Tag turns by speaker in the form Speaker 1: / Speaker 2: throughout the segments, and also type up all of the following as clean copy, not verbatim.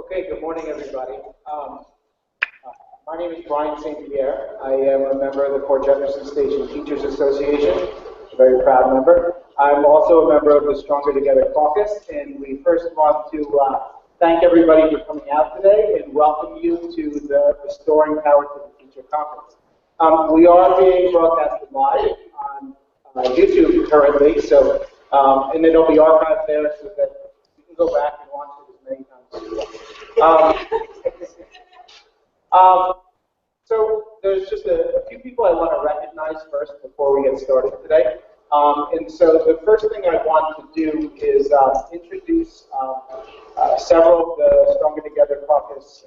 Speaker 1: Okay, good morning, everybody. My name is Brian St. Pierre. I am a member of the Port Jefferson Station Teachers Association, a very proud member. I'm also a member of the Stronger Together Caucus, and we first want to thank everybody for coming out today and welcome you to the Restoring Power to the Teacher Conference. We are being broadcasted live on YouTube currently, so and it'll be archived there so that you can go back and watch it as many times as you want. So there's just a few people I want to recognize first before we get started today. And so the first thing I want to do is introduce several of the Stronger Together Caucus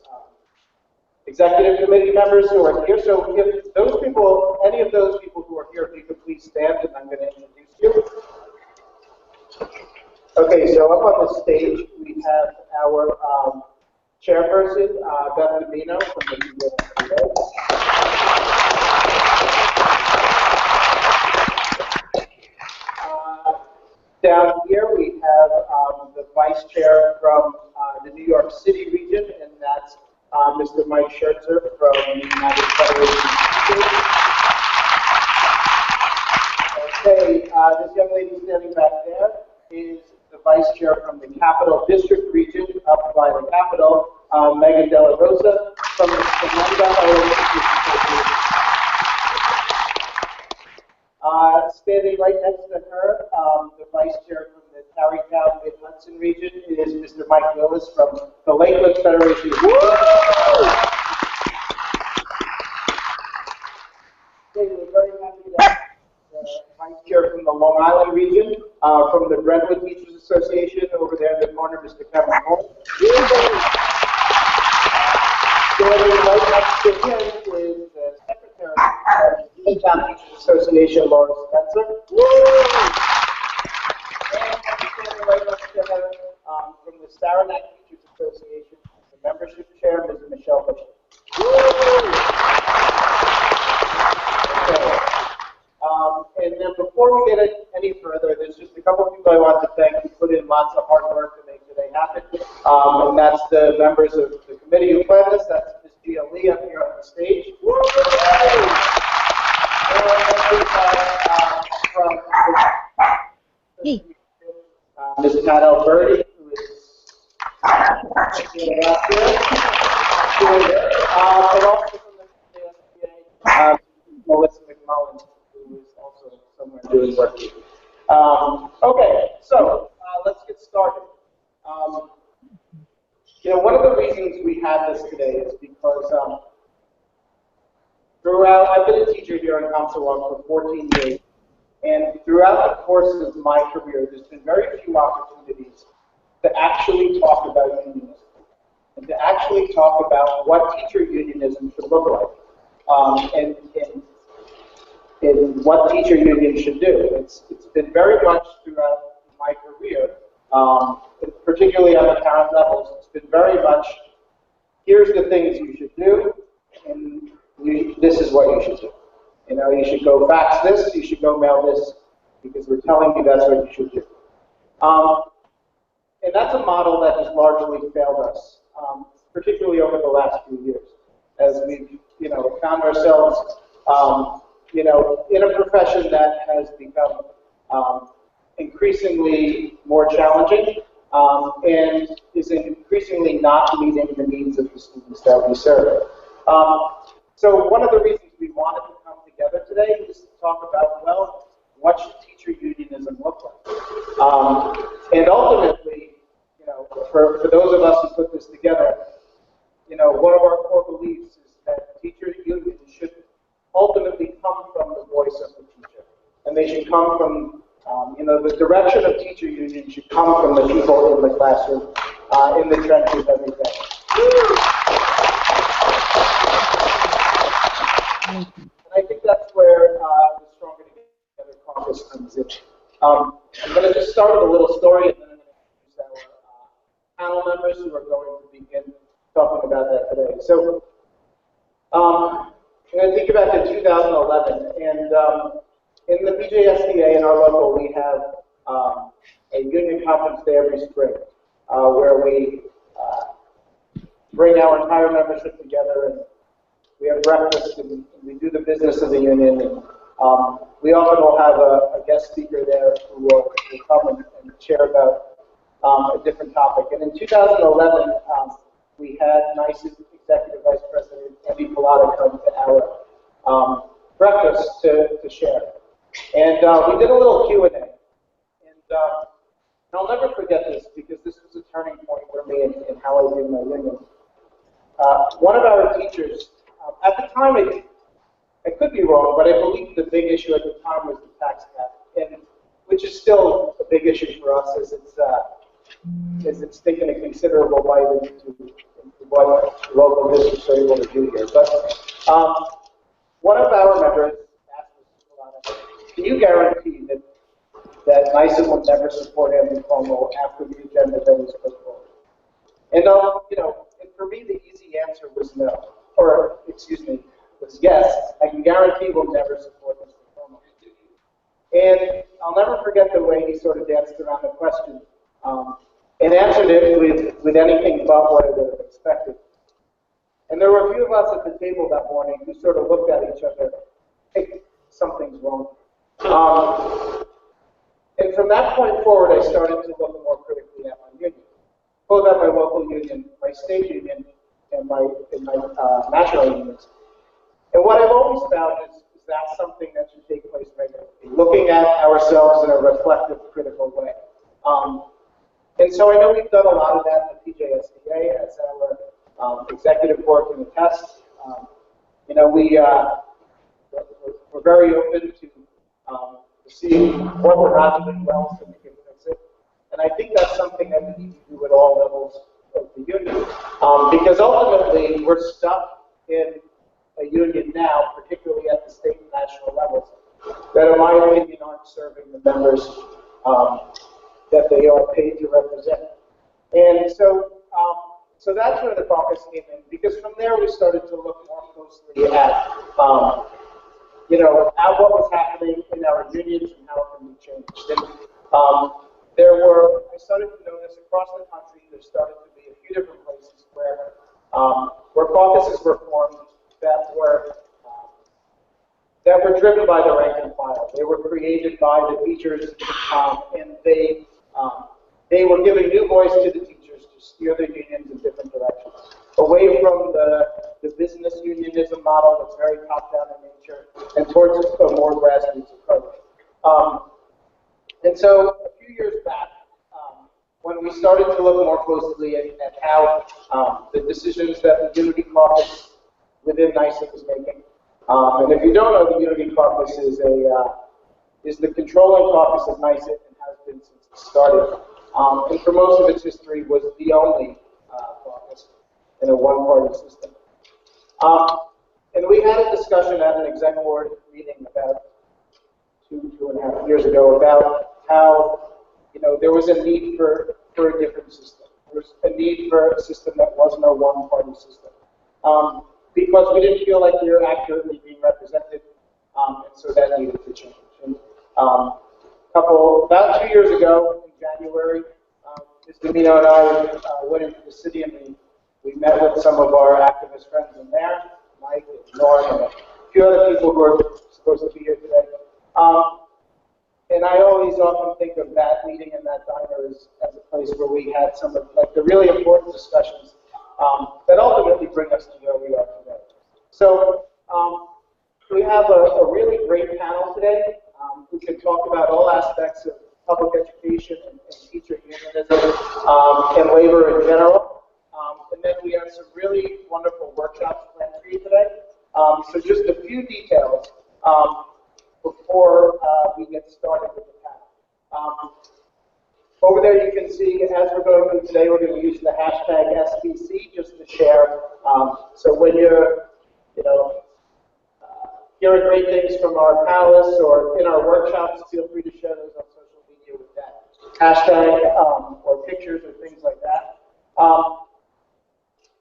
Speaker 1: executive committee members who are here. So if those people, any of those people who are here, if you could please stand, and I'm going to introduce you. Okay, so up on the stage we have our chairperson, Beth Dimino from the PJSDA. Down here we have the vice chair from the New York City region, and that's Mr. Mike Schertzer from the United Federation of Teachers. Okay, this young lady standing back there is the vice chair from the Capital District region, up by the Capitol, Megan Della Rosa from the Samantha standing right next to her, the vice chair from the Tarrytown Mid-Hudson region is Mr. Mike Willis from the Lakewood Federation. Okay, we're very happy to have the vice chair from the Long Island region, from the Brentwood Teachers Association over there in the corner, Mr. Kevin Holden. Standing right next to him is the secretary of the Town Teachers Association, Laura Spencer. And standing right next to her from the Saranac Teachers Association, the membership chair, Ms. Michelle Bush. Okay. And then before we get any further, there's just a couple of people I want to thank who put in lots of hard work to make today happen. And that's the members of the committee who planned this. That's Ms. Gia Lee up here on the stage. From Ms. Pat Alberti, who is up here. And also from the PJSDA, Melissa McMullen, who is also somewhere doing work here. Okay, so let's get started. One of the reasons we have this today is because throughout, I've been a teacher here in Comstock for 14 years, and throughout the course of my career, there's been very few opportunities to actually talk about unionism, and to actually talk about what teacher unionism should look like, and what teacher unions should do. It's been very much throughout my career, particularly on the parent levels, it's been very much, here's the things you should do, and this is what you should do. You should go fax this, you should go mail this, because we're telling you that's what you should do. And that's a model that has largely failed us, particularly over the last few years, as we've, found ourselves, in a profession that has become increasingly more challenging and is increasingly not meeting the needs of the students that we serve. So one of the reasons we wanted to come together today is to talk about, well, what should teacher unionism look like? And ultimately, for those of us who put this together, one of our core beliefs is that teacher unions should ultimately come from the voice of the teacher. And they should come from, the direction of teacher unions should come from the people in the classroom, in the trenches every day. And I think that's where the Stronger Together Caucus comes in. I'm going to just start with a little story, and then I'm going to introduce our panel members who are going to begin talking about that today. So, I'm going to think about to 2011, and in the PJSDA in our local, we have a union conference day every spring, where we bring our entire membership together, and we have breakfast, and we do the business of the union. And, we often will have a guest speaker there who will come and share about a different topic. And in 2011, we had NICE's Executive Vice President Andy Pilata come to our breakfast to share. And we did a little Q&A. And I'll never forget this because this was a turning point for me in how I did my union. One of our teachers, at the time, I could be wrong, but I believe the big issue at the time was the tax cap, and which is still a big issue for us as it's taken a considerable bite into what local districts are able to do here. But one of our members asked us, can you guarantee that NICE will never support Andy Cuomo after the agenda that was put forward? And and for me, the easy answer was no, or excuse me, was yes. I can guarantee we'll never support Mr. Cuomo. And I'll never forget the way he sort of danced around the question and answered it with anything but what I would have expected. And there were a few of us at the table that morning who sort of looked at each other, hey, something's wrong. And from that point forward, I started to look more critically at my union, both at my local union, my state union, and my national unions. And what I've always found is that's something that should take place regularly, looking at ourselves in a reflective, critical way. And so I know we've done a lot of that at the PJSDA, as our executive board can attest. We're very open to see what we're not doing well so we can fix it. And I think that's something that we need to do at all levels of the union. Because ultimately, we're stuck in a union now, particularly at the state and national levels, that in my opinion aren't serving the members that they are paid to represent. And so that's where the caucus came in, because from there we started to look more closely at at what was happening in our unions and how it can be changed. And I started to notice across the country there started to be a few different places where caucuses were formed that were driven by the rank and file. They were created by the teachers, and they were giving new voice to the teachers to steer their unions in different directions, away from the business unionism model that's very top-down in nature, and towards a more grassroots approach. And so a few years back, when we started to look more closely at how the decisions that the Unity Caucus within NICE was making, and if you don't know, the Unity Caucus is the controlling caucus of NICE and has been since it started. And for most of its history was the only caucus in a one-party system. And we had a discussion at an exec board meeting about two and a half years ago about how there was a need for a different system. There was a need for a system that wasn't a one-party system. Because we didn't feel like we were accurately being represented, and so that needed to change. And about 2 years ago, in January, Ms. Dimino and I went into the city and we met with some of our activist friends in there, Mike and Norm and a few other people who are supposed to be here today. And I always often think of that meeting in that diner as a place where we had some of the really important discussions that ultimately bring us to where we are today. So we have a really great panel today. We can talk about all aspects of public education and teacher unionism and labor in general. And then we have some really wonderful workshops planned for you today. So just a few details before we get started with the panel. Over there you can see, as we're going through today, we're going to use the hashtag SBC just to share. So when you're, hearing great things from our panelists or in our workshops, feel free to share those on social media with that hashtag or pictures or things like that. All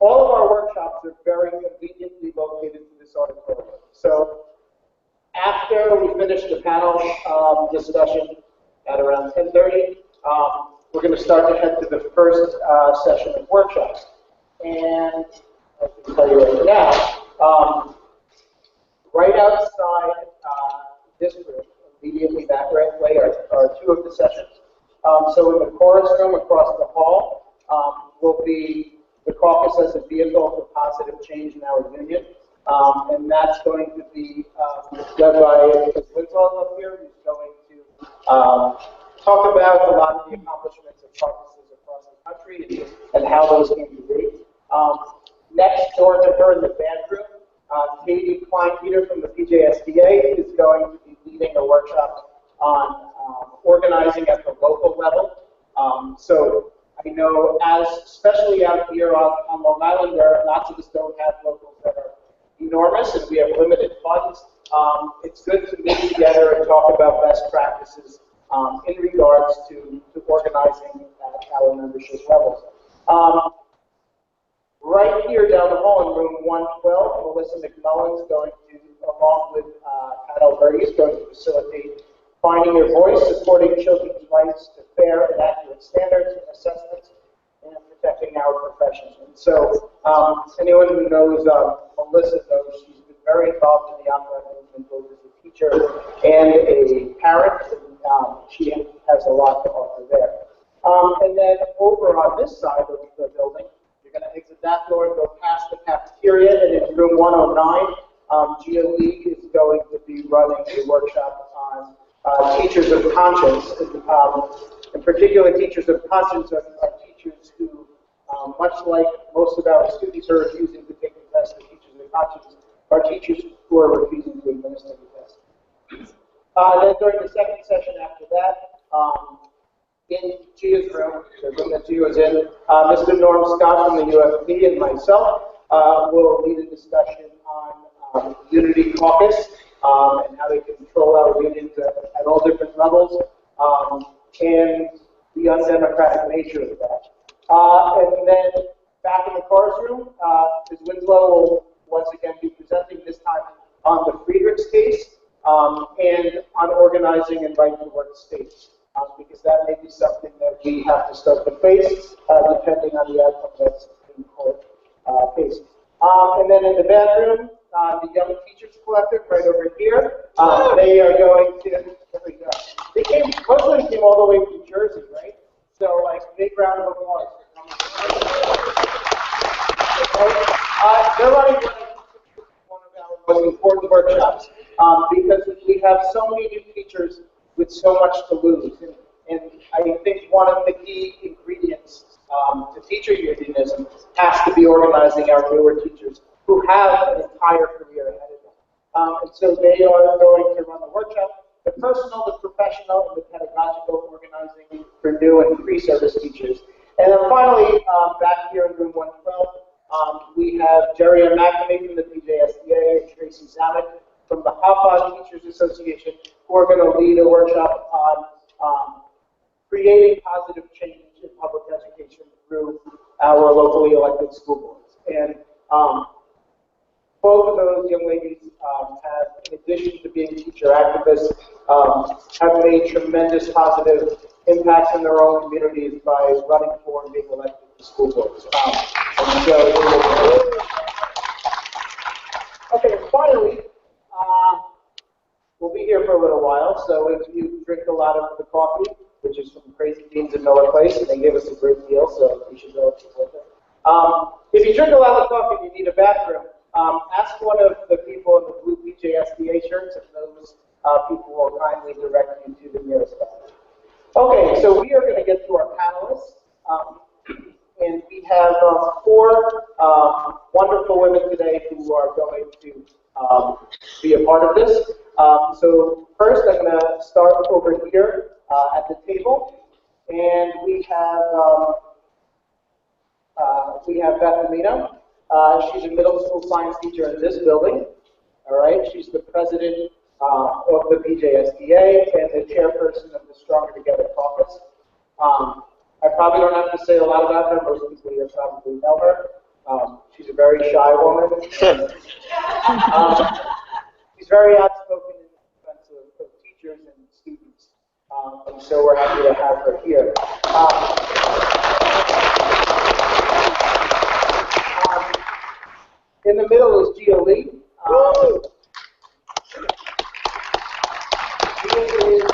Speaker 1: of our workshops are very conveniently located in this auditorium. So after we finish the panel discussion at around 10:30, we're going to start to head to the first session of workshops. And I can tell you right now, right outside this room, immediately that way, are two of the sessions. So in the chorus room across the hall will be the caucus as a vehicle for positive change in our union. And that's going to be led by Beth Winslow up here, who's going to talk about a lot of the accomplishments of caucuses across the country and how those came to be. Next door to her in the band room, Katie Klein-Peter from the PJSDA is going to be leading a workshop on organizing at the local level. So I know, especially out here on Long Island, where lots of us don't have locals that are enormous and we have limited funds, it's good to meet together and talk about best practices in regards to organizing at our membership levels. Right here down the hall in room 112, Melissa McMullen's going to, along with Pat Alberti, is going to facilitate finding your voice, supporting children's rights to fair and accurate standards and assessments, and protecting our professions. And so, anyone who knows Melissa knows she's been very involved in the opera movement, both as a teacher and a parent, and she has a lot to offer there. And then over on this side of the building, you're going to exit that door and go past the cafeteria, and in room 109, Gia League is going to be running a workshop on teachers of conscience. In particular, teachers of conscience are teachers who, much like most of our students are refusing to take the test, the teachers of conscience are teachers who are refusing to administer the test. Then during the second session after that, in Gia's room, the room that Gia was in, Mr. Norm Scott from the UFP and myself will lead a discussion on Unity Caucus and how they control our unions at all different levels and the undemocratic nature of that. And then back in the chorus room, Ms. Winslow will once again be presenting, this time on the Friedrichs case and on organizing and right to work states. Because that may be something that we have to start to face depending on the outcome of that Supreme Court case. And then in the bathroom, the Young Teachers Collective right over here, they are going to, there we go. They came, most of them came all the way from New Jersey, right? So, like, big round of applause. They're running one of our most important workshops because we have so many new teachers with so much to lose. And I think one of the key ingredients to teacher unionism has to be organizing our newer teachers who have an entire career ahead of them. And so they are going to run the workshop, the personal, the professional, and the pedagogical organizing for new and pre-service teachers. And then finally, back here in room 112, we have Jerry McNamee from the PJSDA and Tracy Zamek from the Hop-On Teachers Association, who are going to lead a workshop on creating positive change in public education through our locally elected school boards. And both of those young ladies have, in addition to being teacher activists, have made tremendous positive impacts in their own communities by running for and being elected to school boards. And so, okay, finally, we'll be here for a little while, so if you drink a lot of the coffee, which is from Crazy Beans and Miller Place, and they give us a great deal, so you should go support them. If you drink a lot of coffee and you need a bathroom, ask one of the people in the blue PJSDA shirts, and those people will kindly direct you to the nearest bathroom. Okay, so we are going to get to our panelists, and we have four wonderful women today who are going to be a part of this. So first, I'm going to start over here at the table, and we have Beth Dimino. She's a middle school science teacher in this building. All right, she's the president of the PJSDA and the chairperson of the Stronger Together Caucus. I probably don't have to say a lot about her. Most people here probably know her. She's a very shy woman. She's very outspoken in defense of teachers and students. And so we're happy to have her here. In the middle is Gia Lee. Gia is a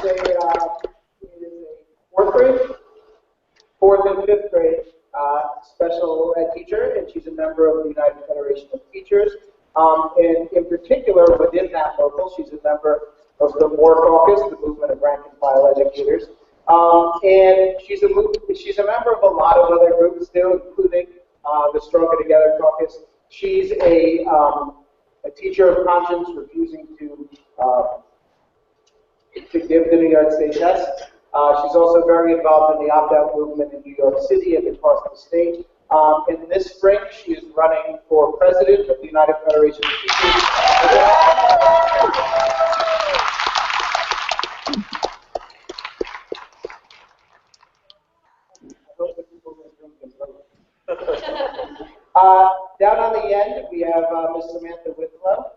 Speaker 1: fourth and fifth grade special ed teacher, and she's a member of the United Federation of Teachers. And in particular, within that local, she's a member of the MORE Caucus, the Movement of Rank and File Educators. And she's a member of a lot of other groups too, including the Stronger Together Caucus. She's a teacher of conscience, refusing to give the New York State test. She's also very involved in the opt-out movement in New York City and across the state. And this spring, she is running for president of the United Federation of Teachers. Down on the end, we have Ms. Samantha Winslow.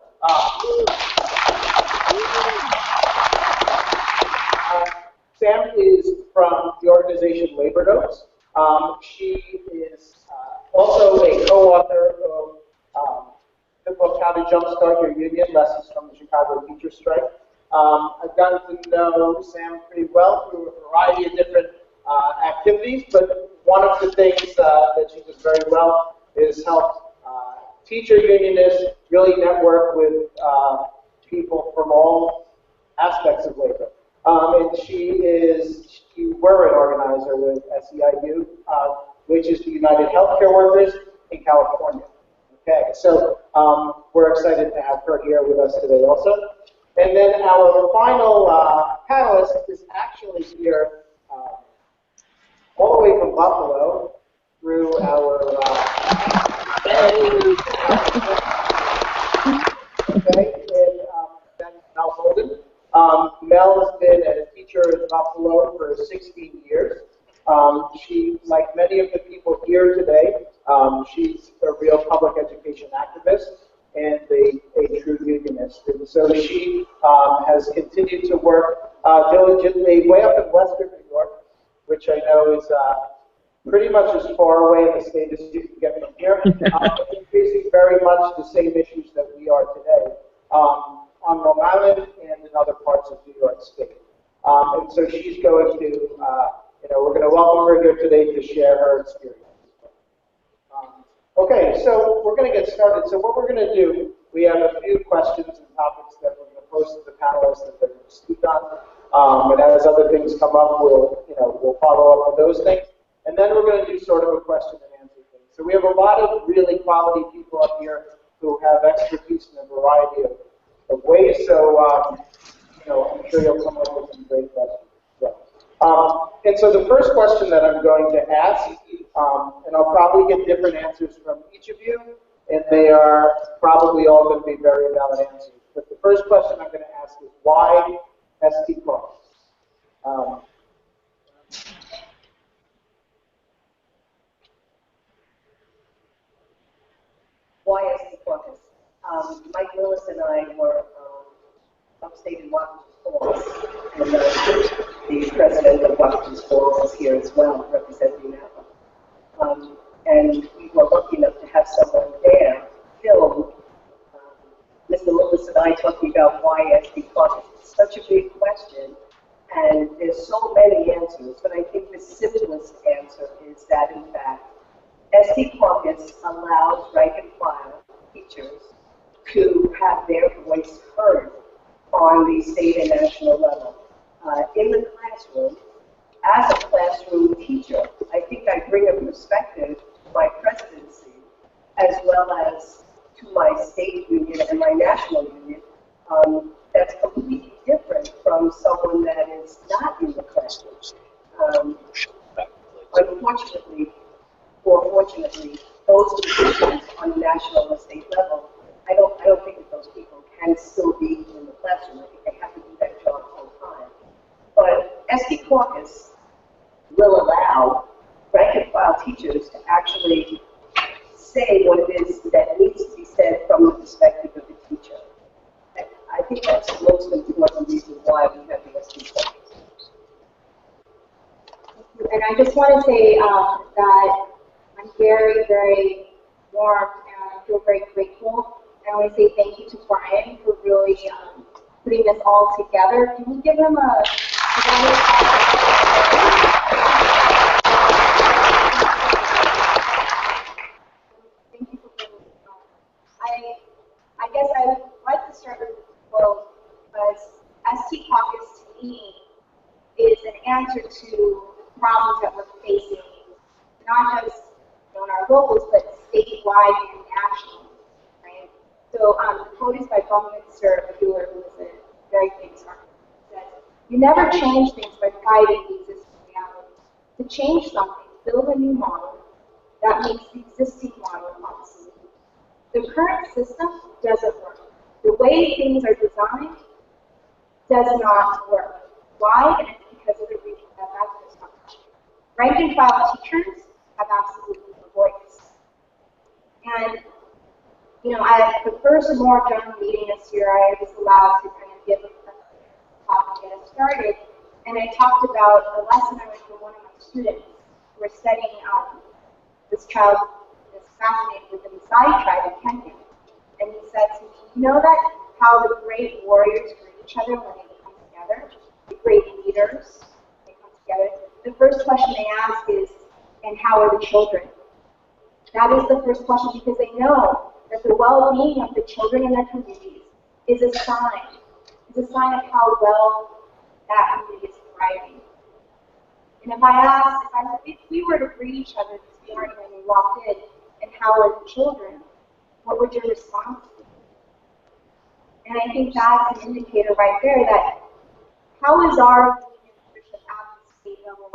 Speaker 1: Sam is from the organization Labor Notes. She is also a co-author of the book How to Jumpstart Your Union, Lessons from the Chicago Teachers Strike. I've gotten to know Sam pretty well through a variety of different activities, but one of the things that she does very well is help teacher unionists really network with people from all aspects of labor. And you were an organizer with SEIU, which is the United Healthcare Workers in California. Okay, so we're excited to have her here with us today also. And then our final panelist is actually here all the way from Buffalo through our okay, and that's Mel Holden. Mel has been a teacher in Buffalo for 16 years. She, like many of the people here today, she's a real public education activist and a true unionist. And so she has continued to work diligently way up in Western New York, which I know is pretty much as far away in the state as you can get from here, facing very much the same issues that we are today on Long Island and in other parts of New York State. And so she's going to, we're going to welcome her here today to share her experience. Okay, so we're going to get started. So what we're going to do, we have a few questions and topics that we're going to pose to the panelists that they're going to speak on. And as other things come up, we'll follow up with those things. And then we're going to do sort of a question and answer thing. So we have a lot of really quality people up here who have expertise in a variety of ways. So, I'm sure you'll come up with some great questions. And so the first question that I'm going to ask, and I'll probably get different answers from each of you, and they are probably all going to be very valid answers. But the first question I'm going to ask is, why ST Caucus?
Speaker 2: Why ST Caucus? Mike Willis and I were upstate in Washington Falls, and the president of Washington Falls is here as well, representing Napa. And we were lucky enough to have someone there film Mr. Willis and I talking about why ST Caucus. It's such a big question, and there's so many answers, but I think the simplest answer is that, in fact, ST Caucus allows rank and file teachers to have their voice heard on the state and national level. In the classroom, as a classroom teacher, I think I bring a perspective to my presidency as well as to my state union and my national union that's completely different from someone that is not in the classroom. Unfortunately, or fortunately, those positions on the national and state level, I don't think that those people can still be in the classroom. I think they have to do that job full time. But ST Caucus will allow rank and file teachers to actually say what it is that needs to be said from the perspective of the teacher. I think that's the most important reason why we have the ST Caucus.
Speaker 3: And I just want to say that I'm very, very warm and feel very grateful. I want to say thank you to Brian for really putting this all together. Can we give him a thank you for bringing this on. I guess I would like to start with a quote, because ST Caucus to me is an answer to problems that we're facing, not just in our locals, but statewide and nationally, right? So the quote is by Buckminster Fuller, who is a very famous architect. It says, "You never change things by fighting the existing reality. To change something, build a new model that makes the existing model obsolete. The current system doesn't work. The way things are designed does not work. Why? And it's because of the reason that I've just talked about. Rank and file teachers have absolutely no voice." And, you know, at the first more general meeting this year, I was allowed to kind of give a talk and get us started. And I talked about a lesson I learned from one of my students who were studying this child is fascinated with the Maasai tribe in Kenya. And he said to me, "You know that how the great warriors greet each other when they come together? The great leaders, when they come together. The first question they ask is, and how are the children?" That is the first question, because they know that the well-being of the children in their communities is a sign of how well that community is thriving. And if we were to greet each other this morning when we walked in, and how are the children, what would your response be? And I think that's an indicator right there that how is our leadership at the state level,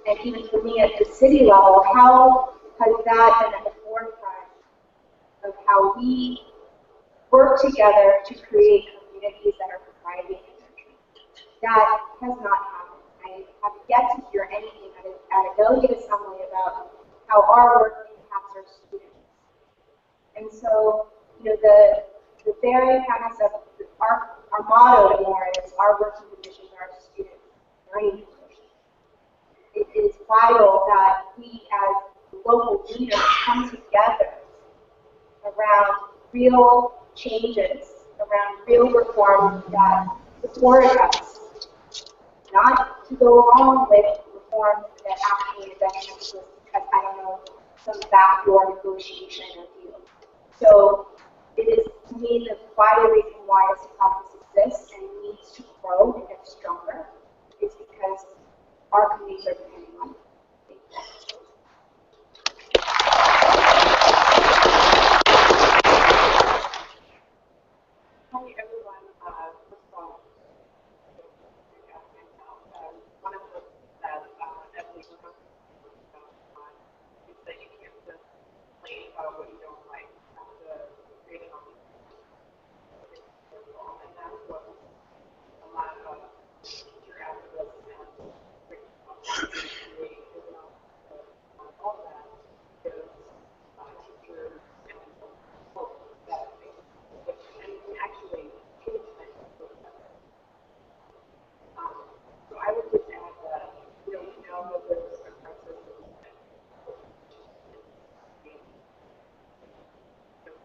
Speaker 3: and even for me at the city level, how has that been at the forefront of how we work together to create communities that are thriving and nurturing? That has not happened. I have yet to hear anything at a delegate assembly about how our work impacts our students. And so, you know, the very premise of our motto more is our working conditions are our students' learning conditions. It is vital that we as local leaders come together around real changes, around real reforms that support us, not to go along with reforms that actually benefit us because, I don't know, some backdoor negotiation or deal. So it is, to me, the vital reason why this office exists and needs to grow and get stronger is because our communities are depending on it.
Speaker 4: Hi everyone. First of all, one of the things that Emily was talking about is that you can't just complain about what you don't like. You have to create an opportunity. And that's what a lot of teacher activists and create all of that is teachers and hope that they can actually change things for the better. So I would just add that, you know, we know that there's a crisis in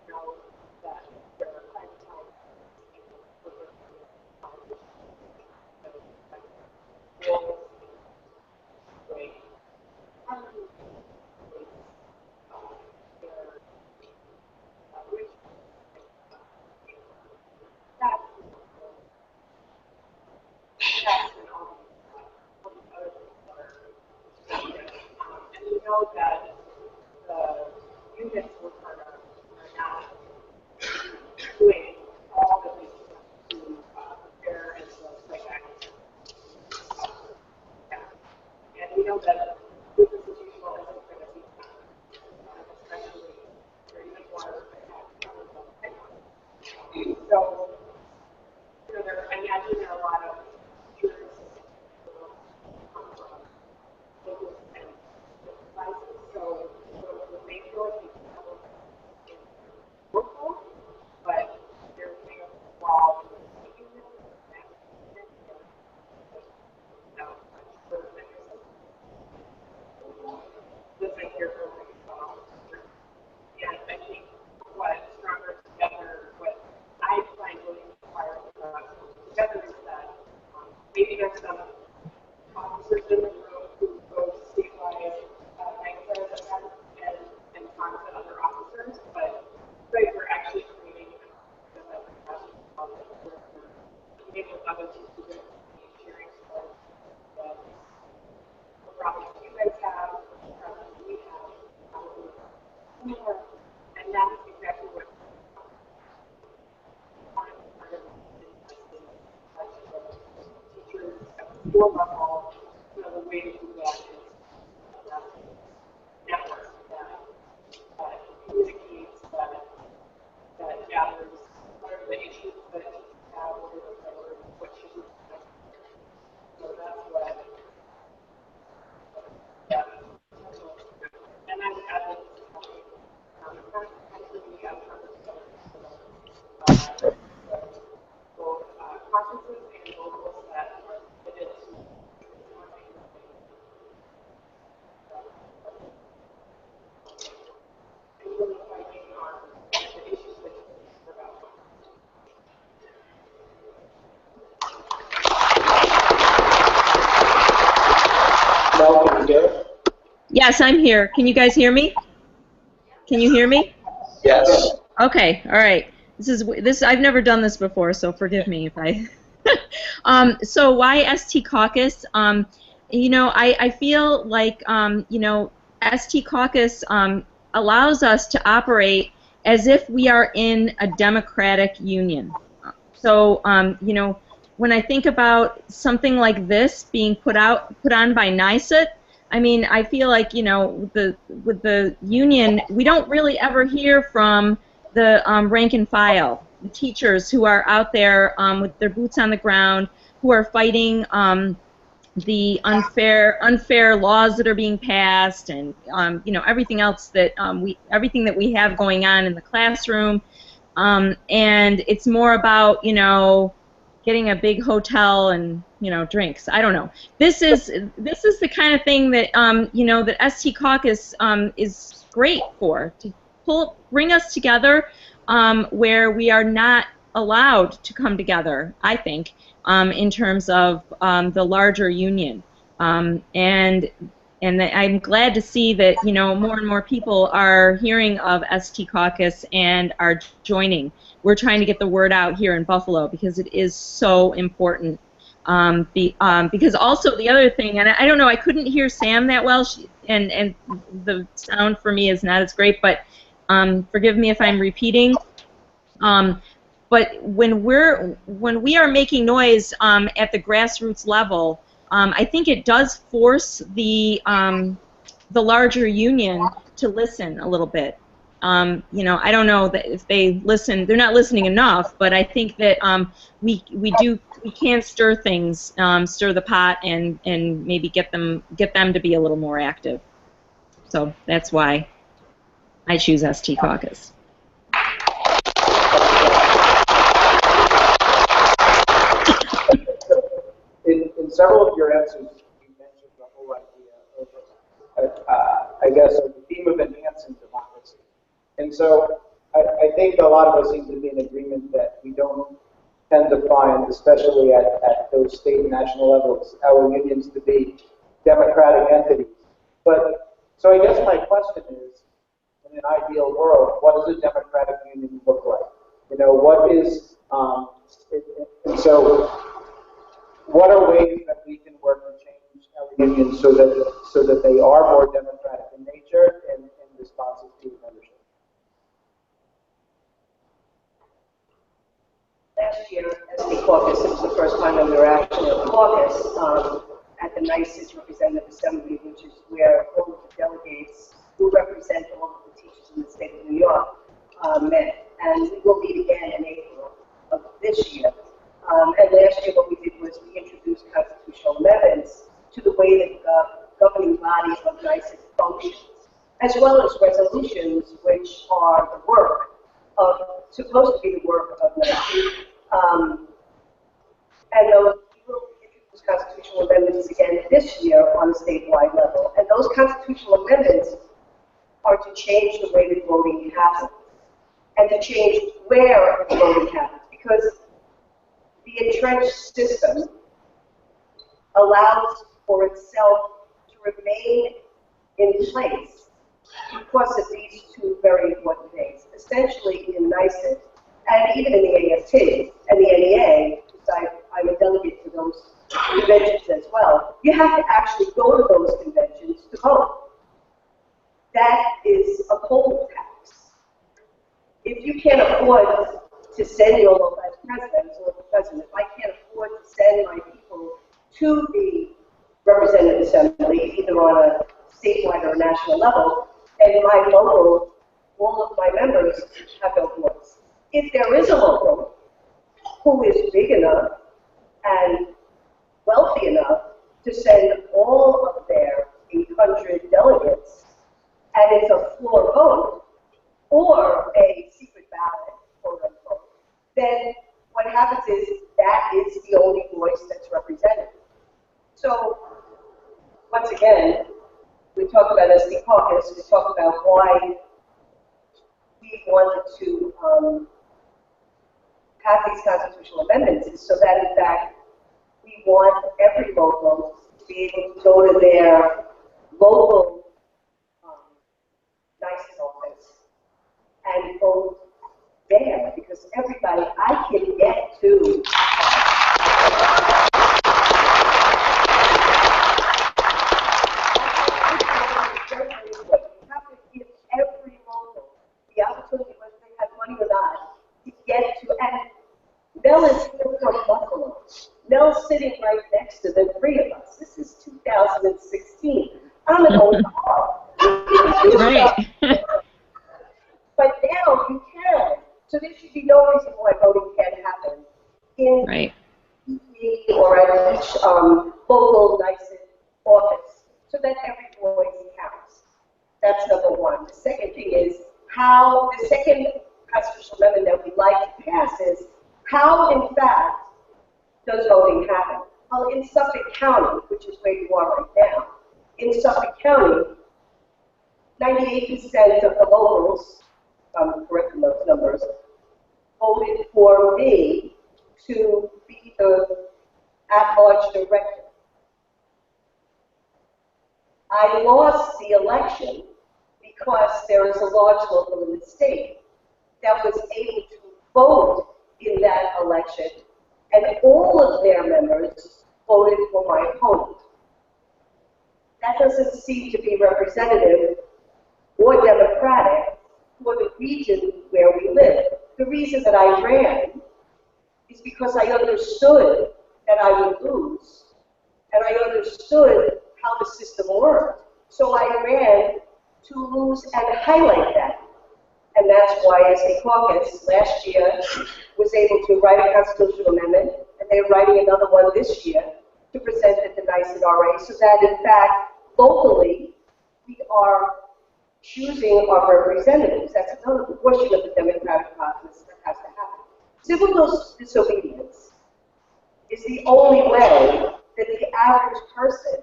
Speaker 4: know that there are plenty of times and we know that the units we're part of are not doing all that they can to prepare and to like action. And we know that business as usual isn't going to be especially during the water. So, you know, I imagine there are a lot of teachers who come from business and devices. So the main goal is to And that is exactly what teachers at the school level, the way to do that is network that communicates, that gathers what are the issues that teachers have, what should be done. So that's what, yeah. And I'm adding both conferences and locals that are committed to really fighting on the issues that you care about.
Speaker 1: Mel, can you hear us?
Speaker 5: Yes, I'm here. Can you guys hear me? Can you hear me?
Speaker 1: Yes.
Speaker 5: Okay, all right. This I've never done this before, so forgive me if I. So why ST Caucus? You know, I feel like you know, ST Caucus allows us to operate as if we are in a democratic union. So you know, when I think about something like this being put on by NICET, I mean, I feel like, you know, with the union, we don't really ever hear from the rank and file, the teachers who are out there with their boots on the ground, who are fighting the unfair laws that are being passed, and you know, everything else that everything that we have going on in the classroom, and it's more about, you know, getting a big hotel and, you know, drinks. I don't know. This is the kind of thing that you know, that ST Caucus is great for, to bring us together where we are not allowed to come together, I think, in terms of the larger union. And I'm glad to see that, you know, more and more people are hearing of ST Caucus and are joining. We're trying to get the word out here in Buffalo because it is so important. Because also the other thing, and I don't know, I couldn't hear Sam that well, and the sound for me is not as great, but forgive me if I'm repeating. But when we are making noise at the grassroots level, I think it does force the larger union to listen a little bit. You know, I don't know that if they listen, they're not listening enough, but I think that we can stir things, stir the pot, and maybe get them to be a little more active. So that's why I choose ST Caucus.
Speaker 1: In several of your answers, you mentioned the whole idea of, I guess, the theme of enhancing democracy. And so I think a lot of us seem to be in agreement that we don't tend to find, especially at those state and national levels, our unions to be democratic entities. But so I guess my question is, in an ideal world, what does a democratic union look like? You know, what is, and so what are ways that we can work to change our unions so that they are more democratic in nature and responsive to membership?
Speaker 2: Last year, as the caucus, it was the first time that we were actually at the caucus at the NICET Representative Assembly, which is where all of the delegates who represent all of the teachers in the state of New York met. And we will meet again in April of this year. And last year what we did was we introduced constitutional amendments to the way that the governing body of NICET functions, as well as resolutions, which are the work of, supposed to be the work of NICET. And those, we will introduce constitutional amendments again this year on a statewide level. And those constitutional amendments are to change the way that voting happens, and to change where voting happens, because the entrenched system allows for itself to remain in place because of these two very important things. Essentially, in NICET, and even in the AST and the NEA, because I'm a delegate to those conventions as well, you have to actually go to those conventions to vote. that is a poll tax. If you can't afford to send your local president, if I can't afford to send my people to the representative assembly, either on a statewide or a national level, and my local, all of my members have no voice. If there is a local who is big enough and wealthy enough to send all of their 800 delegates, and it's a floor vote, or a secret ballot, quote unquote, then what happens is that is the only voice that's represented. So, once again, we talk about SD caucus, we talk about why we wanted to have these constitutional amendments, is so that in fact we want every local to be able to go to their local nice office and vote there, because everybody, I can get to you have to give every local the opportunity, whether they have money or not, to get to, and Mel is here from Buffalo. Mel's sitting right next to the three of us. This is 2016. I'm an old dog.
Speaker 5: Right.
Speaker 2: But now you can. So there should be no reason why voting can't happen in
Speaker 5: Right.
Speaker 2: each or at each local NICET office, so that every voice counts. That's number one. The second thing is how, the second constitutional amendment that we'd like to pass is how, in fact, does voting happen? Well, in Suffolk County, which is where you are right now, in Suffolk County, 98% of the locals, if I'm correct in those numbers, voted for me to be the at-large director. I lost the election because there is a large local in the state that was able to vote in that election, and all of their members voted for my opponent. That doesn't seem to be representative or democratic for the region where we live. The reason that I ran is because I understood that I would lose, and I understood how the system worked. So I ran to lose and highlight that. And that's why SD Caucus last year was able to write a constitutional amendment, and they're writing another one this year to present at the NICET RA, so that in fact, locally, we are choosing our representatives. That's another portion of the democratic process that has to happen. Civil disobedience is the only way that the average person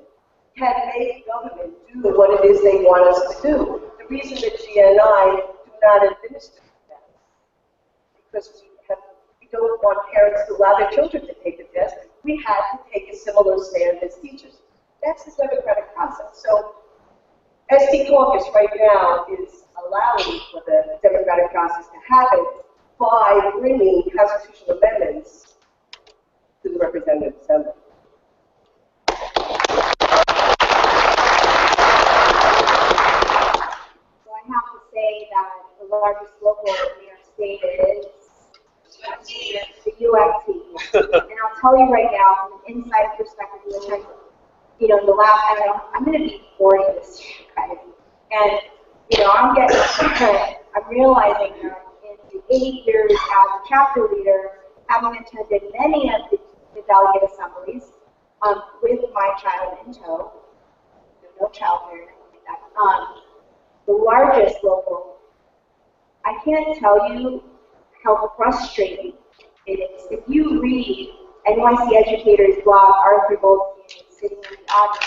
Speaker 2: can make government do what it is they want us to do. The reason that GNI do not administer that because we don't want parents to allow their children to take the test. We had to take a similar stand as teachers. That's the democratic process. So SD Caucus right now is allowing for the democratic process to happen by bringing constitutional amendments to the Representative Assembly.
Speaker 3: So I have to say that the largest local in New York State is the UFT. And I'll tell you right now, from an inside perspective, which the last, I don't know, I'm going to be 40 this year, guys. And, I'm realizing that in the 8 years as a chapter leader, having attended many of the delegate assemblies with my child in tow, no child here, anything like that, the largest local, I can't tell you how frustrating it is. If you read NYC Educators blog, Arthur Goldstein is sitting in the audience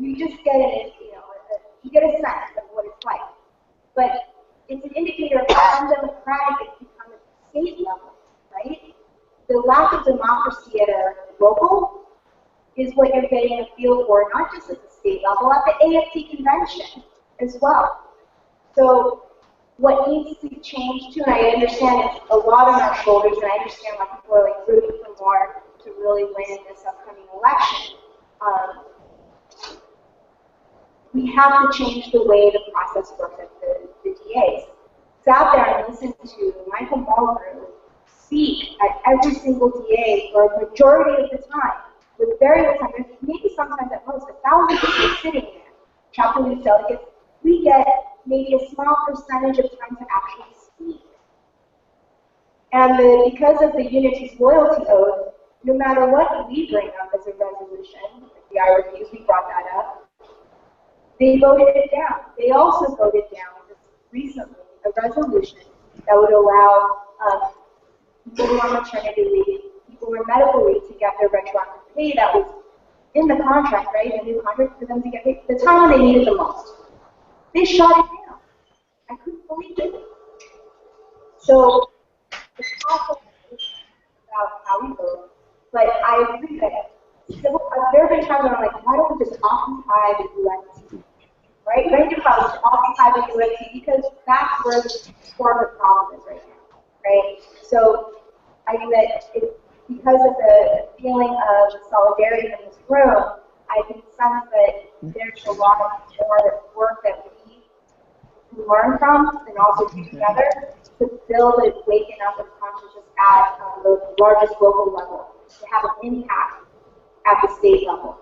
Speaker 3: you just get you get a sense of what it's like. But it's an indicator of how undemocratic it's become at the state level, right? The lack of democracy at a local is what you're getting a feel for, not just at the state level, at the AFT convention as well. So what needs to change too, and I understand it's a lot on our shoulders, and I understand why people are like rooting for more to really win this upcoming election. We have to change the way the process works at the DAs. Sat there and listened to Michael Mulgrew speak at every single DA for a majority of the time, with very little time, maybe sometimes at most 1,000 people sitting there, chapter lead delegates. We get maybe a small percentage of time to actually speak. And because of the Unity's loyalty oath, no matter what we bring up as a resolution, like the IRBs, we brought that up, they voted it down. They also voted down recently a resolution that would allow people who are on maternity leave, people who are medical leave to get their retroactive pay that was in the contract, right? The new contract for them to get paid the time when they needed the most. They shot it down. I couldn't believe it. So the process is about how we vote, but I agree that there have been times when I'm like, why don't we just occupy the UST? Right? Rank and file is occupy the UST because that's where the core of the problem is right now. Right? So I think that because of the feeling of solidarity in this room, I can sense that there's a lot more work that we can learn from and also do together to build a waking up of consciousness at the largest local level, to have an impact at the state level.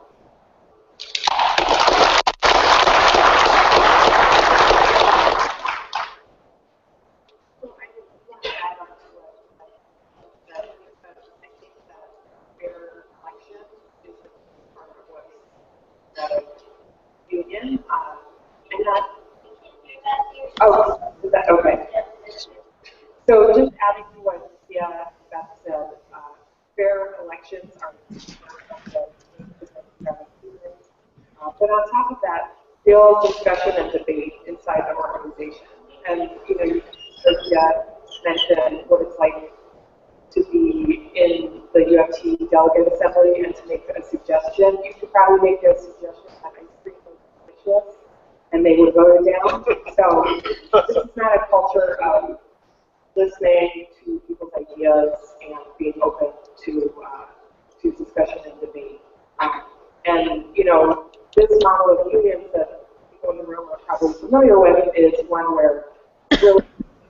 Speaker 4: Union, and that, oh, is that okay? So just adding to what Beth said, fair elections are but on top of that, build discussion and debate inside the organization. And you mentioned what it's like to be in the UFT delegate assembly and to make a suggestion. You could probably make a suggestion that ice cream was delicious, and they would vote it down. So this is not a culture of listening to people's ideas and being open to discussion and debate. And this model of unions that people in the room are probably familiar with is one where really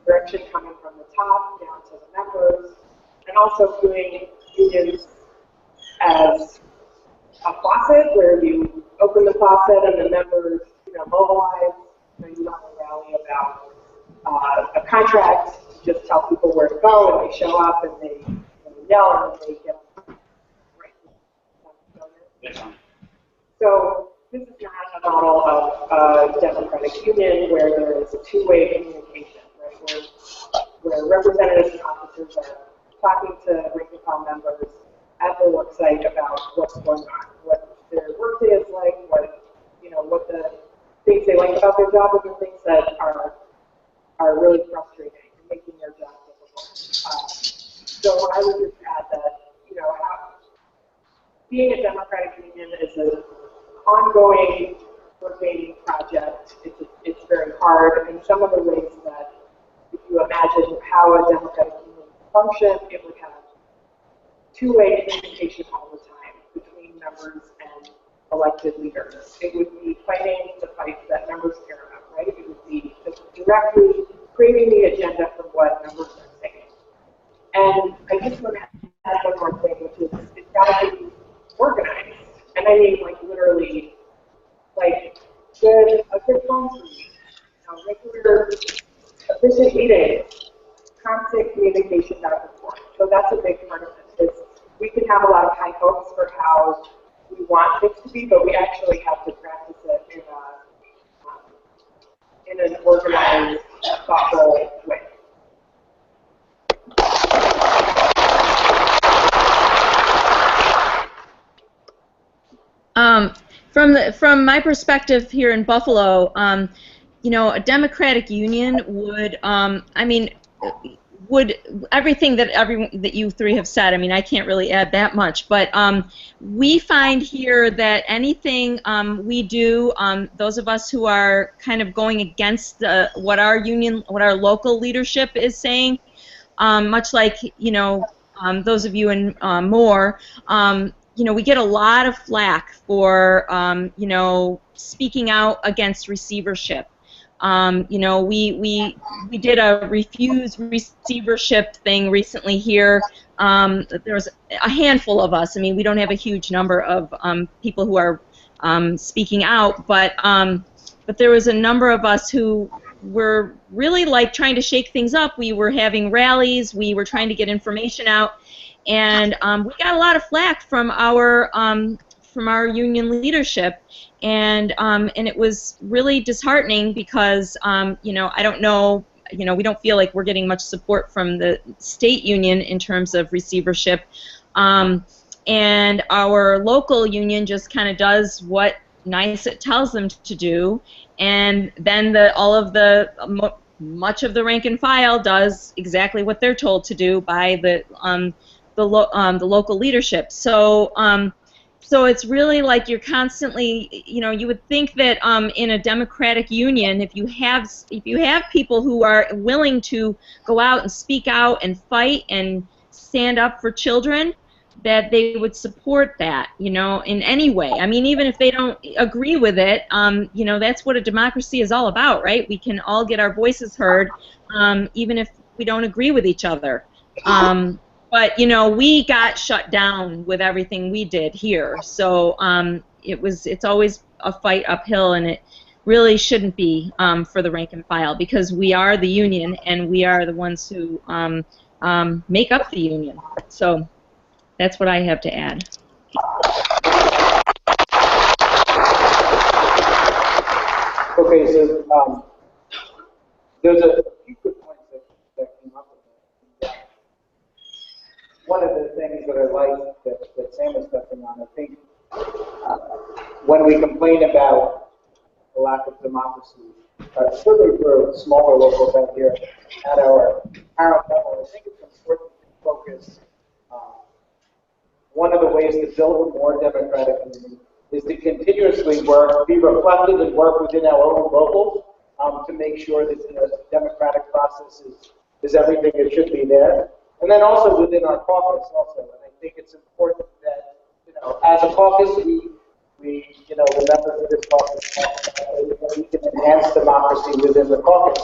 Speaker 4: direction coming from the top down to the members, and also doing unions as a faucet where you open the faucet and the members, mobilize. You want to rally about a contract, to just tell people where to go, and they show up and they yell and they get right. So this is not a model of a democratic union where there is a two-way communication, right? Where representatives and officers are talking to rank and file members at the work site about what's going on, what their workday is like, what the things they like about their job, and the things that are really frustrating and making their job difficult. So I would just add that, being a democratic union is an ongoing working project. It's very hard, and some of the ways that, if you imagine how a democratic union function, it would have two-way communication all the time between members and elected leaders. It would be fighting the fights that members care about, right? It would be just directly creating the agenda for what members are saying. And I just want to add one more thing, which is it's got to be organized. And I mean, literally, a good phone screen, regular, efficient meetings, constant communication back and forth. So that's a big part of this. We can have a lot of high hopes for how we want things to be, but we actually have to practice it in an organized, thoughtful way.
Speaker 5: From my perspective here in Buffalo, a democratic union would everything that you three have said. I mean, I can't really add that much, but we find here that anything we do, those of us who are kind of going against what our local leadership is saying, much like those of you in more, you know, we get a lot of flack for, you know, speaking out against receivership. You know, we did a refuse receivership thing recently here. There was a handful of us. I mean, we don't have a huge number of people who are speaking out, but there was a number of us who were really like trying to shake things up. We were having rallies. We were trying to get information out, and we got a lot of flack from our union leadership, and it was really disheartening because you know, I don't know, you know, we don't feel like we're getting much support from the state union in terms of receivership, and our local union just kind of does what NYSET tells them to do, and then much of the rank and file does exactly what they're told to do by the local leadership. So so it's really like you're constantly, you know, you would think that in a democratic union, if you have people who are willing to go out and speak out and fight and stand up for children, that they would support that, you know, in any way. I mean, even if they don't agree with it, you know, that's what a democracy is all about, right? We can all get our voices heard, even if we don't agree with each other. But, you know, we got shut down with everything we did here. So it's always a fight uphill, and it really shouldn't be for the rank and file, because we are the union, and we are the ones who make up the union. So that's what I have to add.
Speaker 1: Okay, so there's a few good points that came up with that. One of the things that I like that Sam was touching on, I think, when we complain about the lack of democracy, certainly for smaller locals out here at our level, I think it's important to focus. One of the ways to build a more democratic community is to continuously work, be reflective and work within our own locals to make sure that the democratic process is everything it should be there. And then also within our caucus also. And I think it's important that, you know, as a caucus, we you know, the members of this caucus, we can enhance democracy within the caucus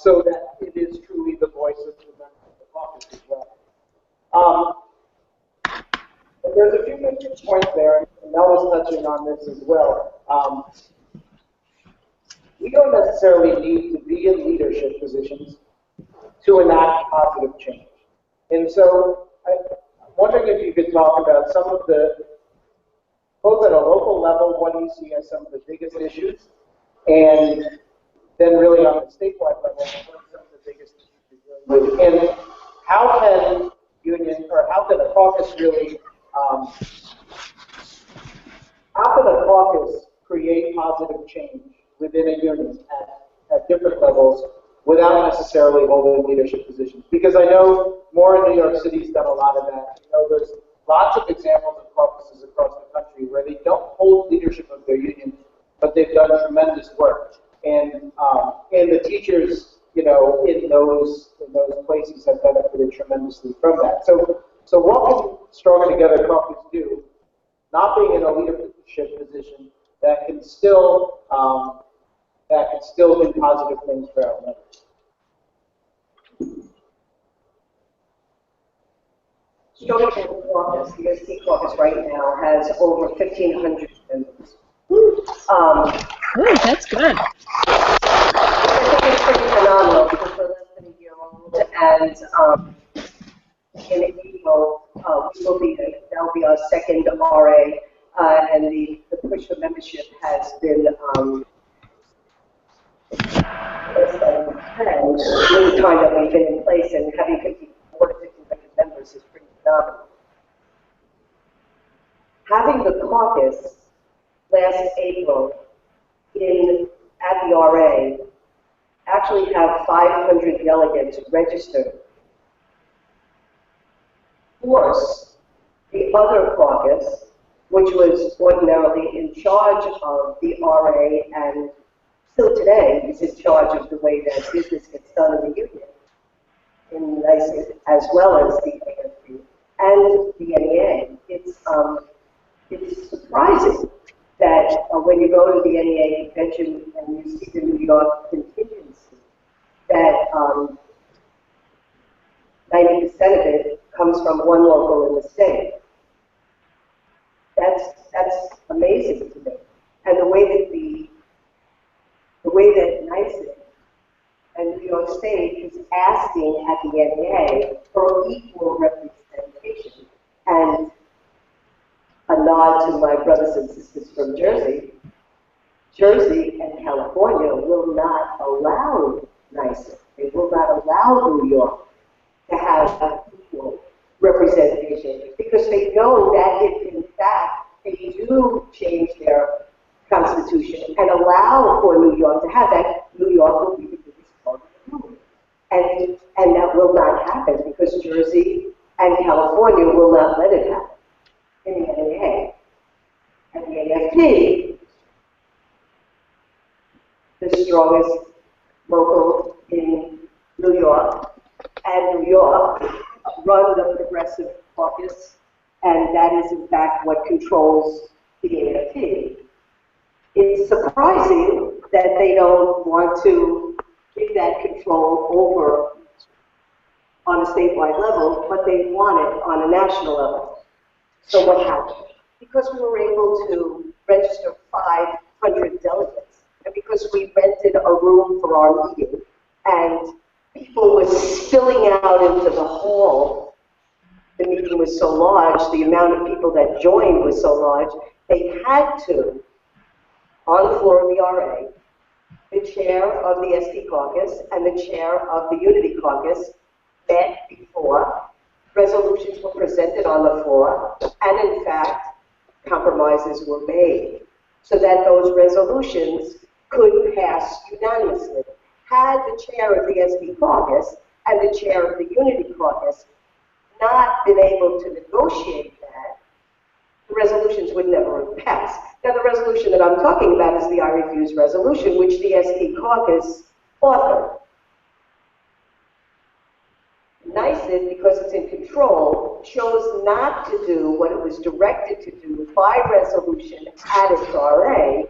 Speaker 1: so that it is truly the voice of the members of the caucus as well. There's a few good points there, and Mel was touching on this as well. We don't necessarily need to be in leadership positions to enact positive change. And so I'm wondering if you could talk about some of the, both at a local level, what you see as some of the biggest issues, and then really on the statewide level, what are some of the biggest issues you're dealing with, and how can union, or how can a caucus really how can a caucus create positive change within a union at different levels without necessarily holding leadership positions? Because I know more in New York City's done a lot of that. You know, there's lots of examples of caucuses across the country where they don't hold leadership of their union, but they've done tremendous work. And the teachers, you know, in those places have benefited tremendously from that. So what can Stronger Together caucus do, not being in a leadership position, that can still do positive things for our members?
Speaker 2: Stronger Together caucus, the ST caucus right now has over 1,500 members.
Speaker 5: That's good.
Speaker 2: I think it's pretty phenomenal because we're less than a year old, and in April, there'll be our second RA, and the push for membership has been really the time that we've been in place, and having 1,500 members is pretty phenomenal. Having the caucus last April at the RA actually have 500 delegates registered. Of course, the other caucus, which was ordinarily in charge of the RA and still today is in charge of the way that business gets done in the union, as well as the and the NEA. It's surprising that when you go to the NEA convention and you see the New York contingency, that 90% of it comes from one local in the state. That's amazing to me. And the way that NYSEG and New York State is asking at the NEA for equal representation. And a nod to my brothers and sisters from Jersey, Jersey and California will not allow NYSEG. They will not allow New York to have equal representation because they know that if in fact they do change their constitution and allow for New York to have that, New York will be the biggest part of the union. And that will not happen because Jersey and California will not let it happen in the NEA. And the AFT, the strongest local in New York, and New York run the Progressive Caucus, and that is in fact what controls the AFT. It's surprising that they don't want to give that control over on a statewide level, but they want it on a national level. So what happened? Because we were able to register 500 delegates, and because we rented a room for our meeting, and people were spilling out into the hall, the meeting was so large, the amount of people that joined was so large, they had to, on the floor of the RA, the chair of the ST caucus and the chair of the Unity caucus met before, resolutions were presented on the floor, and in fact, compromises were made so that those resolutions could pass unanimously. Had the chair of the ST caucus and the chair of the Unity caucus not been able to negotiate that, the resolutions would never have passed. Now, the resolution that I'm talking about is the I Refuse resolution, which the ST caucus authored. NYSEG, because it's in control, chose not to do what it was directed to do by resolution at its RA,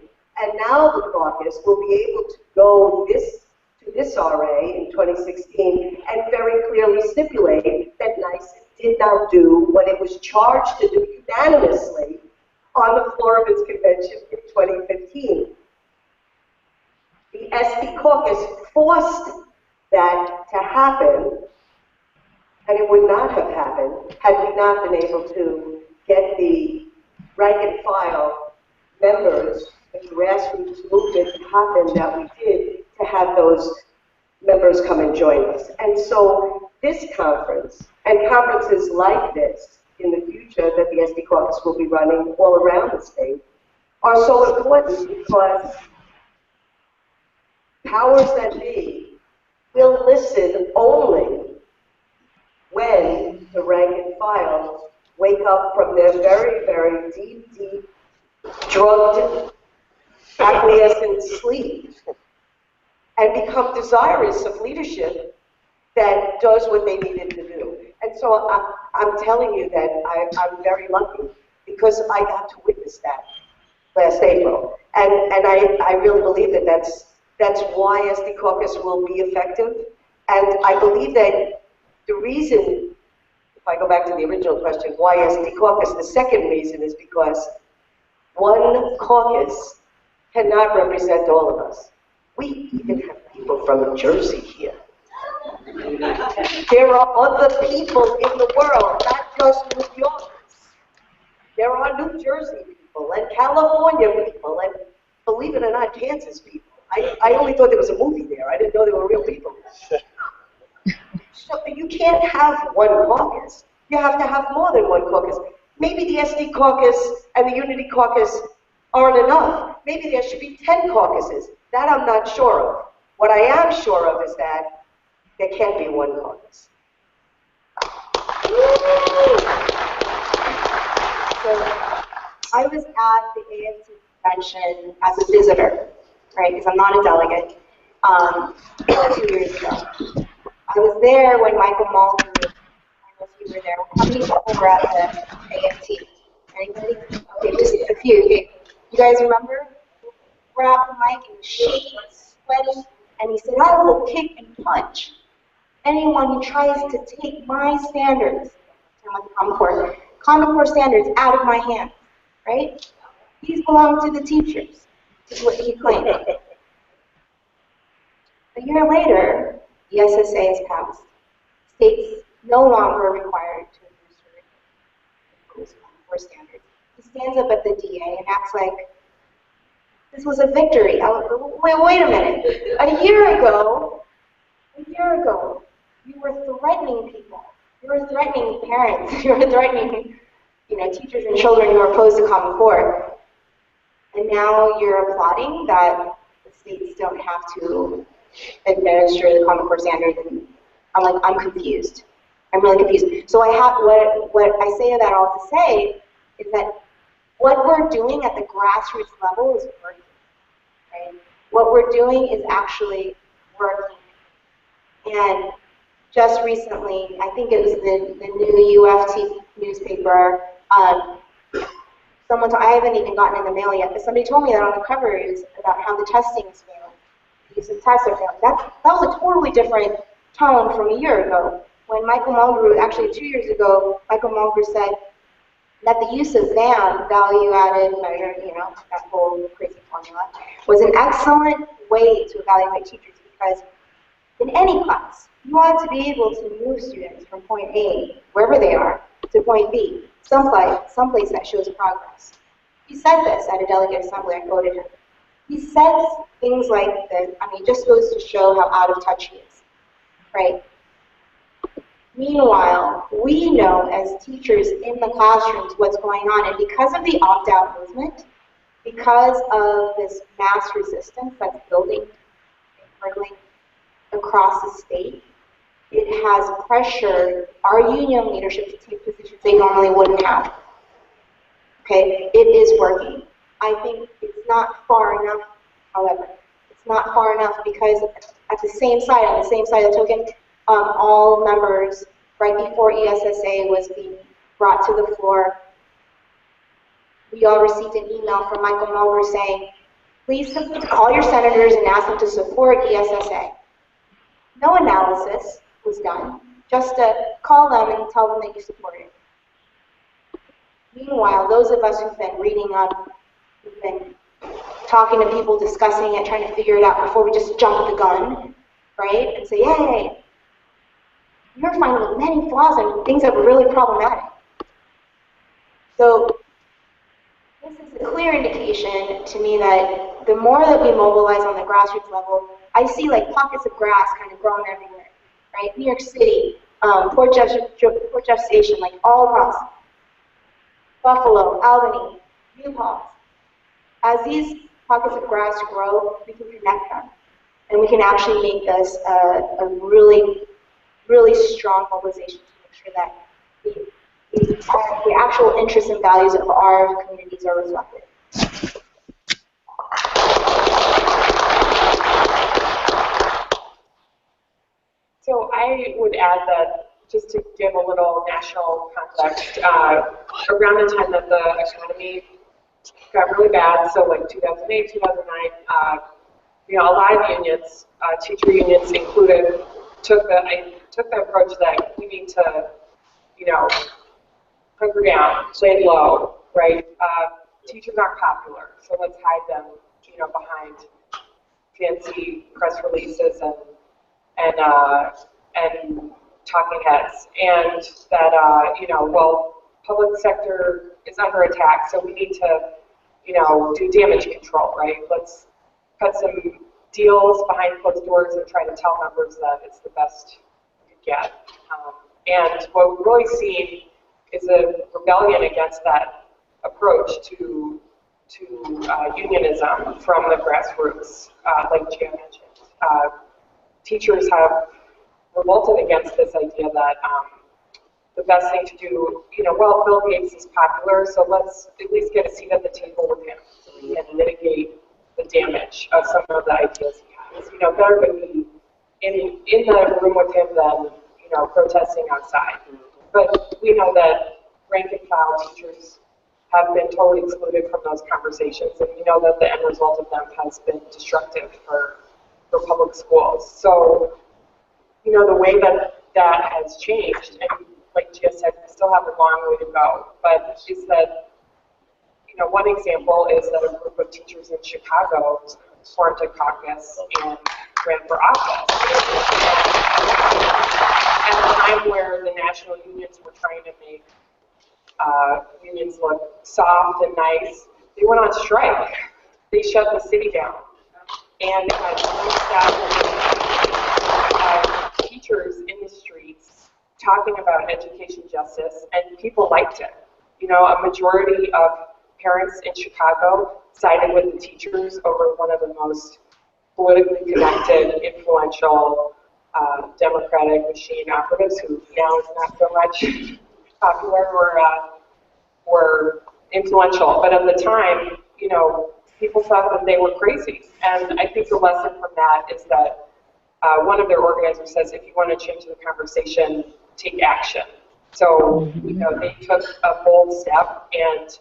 Speaker 2: and now the caucus will be able to go to this RA in 2016 and very clearly stipulate that NYSEG did not do what it was charged to do unanimously on the floor of its convention in 2015. The ST caucus forced that to happen, and it would not have happened had we not been able to get the rank and file members, the grassroots movement to happen that we did to have those members come and join us. And so this conference, and conferences like this in the future that the ST caucus will be running all around the state, are so important because powers that be will listen only when the rank and file wake up from their very, very deep, drugged, acquiescent sleep and become desirous of leadership that does what they needed to do. And so I'm telling you that I'm very lucky because I got to witness that last April. And I really believe that that's why ST caucus will be effective. And I believe that the reason, if I go back to the original question, why ST caucus, the second reason is because one caucus cannot represent all of us. We even have people from New Jersey here. There are other people in the world, not just New Yorkers. There are New Jersey people and California people and, believe it or not, Kansas people. I only thought there was a movie there. I didn't know there were real people. So you can't have one caucus. You have to have more than one caucus. Maybe the ST caucus and the Unity caucus aren't enough. Maybe there should be 10 caucuses. That I'm not sure of. What I am sure of is that there can't be one caucus.
Speaker 3: So I was at the AFT convention as a visitor, right, because I'm not a delegate, 2 years ago. I was there when Michael Mulder, I don't know if you who were there. How many people were at the AFT? Anybody? Okay, just a few. Okay. You guys remember? Grabbed the mic and shaking and sweating, and he said, "I will kick and punch anyone who tries to take my standards, Common Core standards out of my hands." Right? These belong to the teachers, is what he claimed. A year later, the SSA is passed. States no longer are required to administer schools' Common Core standards. He stands up at the DA and acts like this was a victory. Wait a minute. A year ago, you were threatening people. You were threatening parents. You were threatening, teachers and children who are opposed to Common Core. And now you're applauding that the states don't have to administer the Common Core standards. And I'm confused. I'm really confused. So what I say that all to say is that what we're doing at the grassroots level is working. Right? What we're doing is actually working. And just recently, I think it was the new UFT newspaper, I haven't even gotten in the mail yet, but somebody told me that on the cover is about how the testing is failing. The use of tests are failing. That was a totally different tone from a year ago. When Michael Mulgrew, actually 2 years ago, Michael Mulgrew said that the use of VAM, value-added measure, that whole crazy formula, was an excellent way to evaluate teachers because in any class, you want to be able to move students from point A, wherever they are, to point B, someplace that shows progress. He said this at a delegate assembly, I quoted him. He says things like that, it just goes to show how out of touch he is, right? Meanwhile, we know as teachers in the classrooms what's going on, and because of the opt-out movement, because of this mass resistance that's building and hurtling across the state, it has pressured our union leadership to take positions they normally wouldn't have. Okay, it is working. I think it's not far enough, however. It's not far enough because on the same side of the token, all members, right before ESSA was being brought to the floor, we all received an email from Michael Mulgrew saying, please call your senators and ask them to support ESSA. No analysis was done, just to call them and tell them that you support it. Meanwhile, those of us who've been reading up, who've been talking to people, discussing it, trying to figure it out before we just jump the gun, right, and say, yay, you're finding many flaws and things that were really problematic. So this is a clear indication to me that the more that we mobilize on the grassroots level, I see like pockets of grass kind of growing everywhere, right? New York City, Port Jeff Station, like all across. Buffalo, Albany, New Paltz. As these pockets of grass grow, we can connect them. And we can actually make this a really, really strong mobilization to make sure that the actual interests and values of our communities are reflected.
Speaker 4: So I would add that, just to give a little national context, around the time that the economy got really bad, so like 2008, 2009, a lot of unions, teacher unions included, took the approach that we need to, hunker down, lay low, right? Teachers aren't popular, so let's hide them, behind fancy press releases and talking heads, and that public sector is under attack, so we need to do damage control, right? Let's cut some deals behind closed doors and try to tell members that it's the best you could get. And what we've really seen is a rebellion against that approach to unionism from the grassroots, like Jan mentioned. Teachers have revolted against this idea that the best thing to do, well, Bill Gates is popular, so let's at least get a seat at the table with him so we can mitigate the damage of some of the ideas he has. Better to be in the room with him than, protesting outside. But totally excluded from those conversations, and we know that the end result of them has been destructive for public schools. So, you know, the way that that has changed, and like Gia said, we still have a long way to go, but is that, you know, one example is that a group of teachers in Chicago formed a caucus and ran for office. At a time where the national unions were trying to make unions look soft and nice, they went on strike. They shut the city down. And teachers in the streets talking about education justice, and people liked it. You know, a majority of parents in Chicago sided with the teachers over one of the most politically connected, influential, Democratic machine operatives, who now is not so much popular or influential. But at the time, you know, people thought that they were crazy. And I think the lesson from that is that one of their organizers says, if you want to change the conversation, take action. So, you know, they took a bold step, and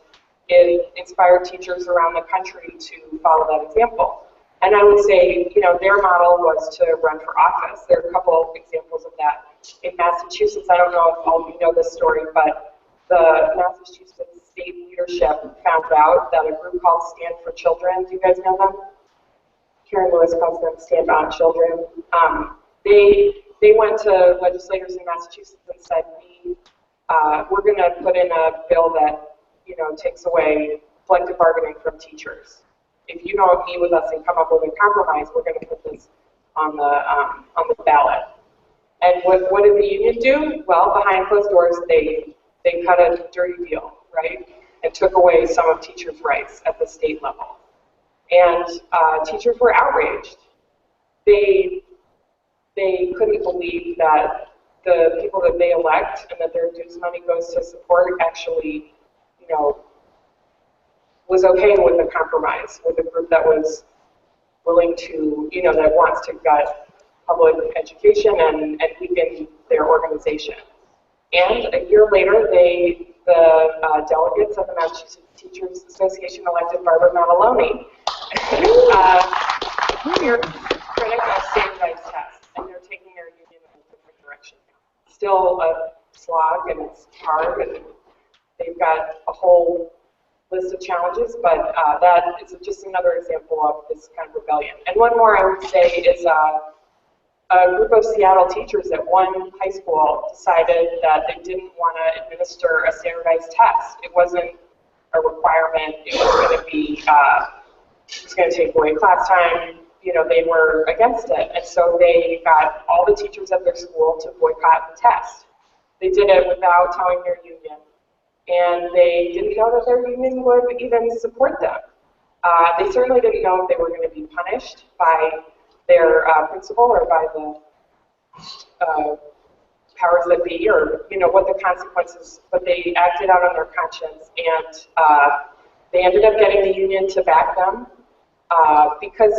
Speaker 4: it inspired teachers around the country to follow that example. And I would say, you know, their model was to run for office. There are a couple examples of that. In Massachusetts, I don't know if all of you know this story, but the Massachusetts state leadership found out that a group called Stand for Children, do you guys know them? Karen Lewis calls them Stand on Children. They went to legislators in Massachusetts and said, we're going to put in a bill that, you know, takes away collective bargaining from teachers. If you don't meet with us and come up with a compromise, we're going to put this on the ballot. And what did the union do? Well, behind closed doors, they cut a dirty deal, right, and took away some of teachers' rights at the state level. And teachers were outraged. They couldn't believe that the people that they elect and that their dues money goes to support actually, you know, was okay with a compromise with a group that was willing to, you know, that wants to gut public education and weaken their organization. And a year later, the delegates of the Massachusetts Teachers Association elected Barbara Mataloni, fierce critic of standardized tests, and they're taking their union in a different direction now. Still a slog, and it's hard, and they've got a whole list of challenges, but that is just another example of this kind of rebellion. And one more I would say is a group of Seattle teachers at one high school decided that they didn't want to administer a standardized test. It wasn't a requirement. It was going to be, it was going to take away class time. You know, they were against it. And so they got all the teachers at their school to boycott the test. They did it without telling their union. And they didn't know that their union would even support them. They certainly didn't know if they were going to be punished by their principal or by the powers that be, or, you know, what the consequences, but they acted out on their conscience, and they ended up getting the union to back them because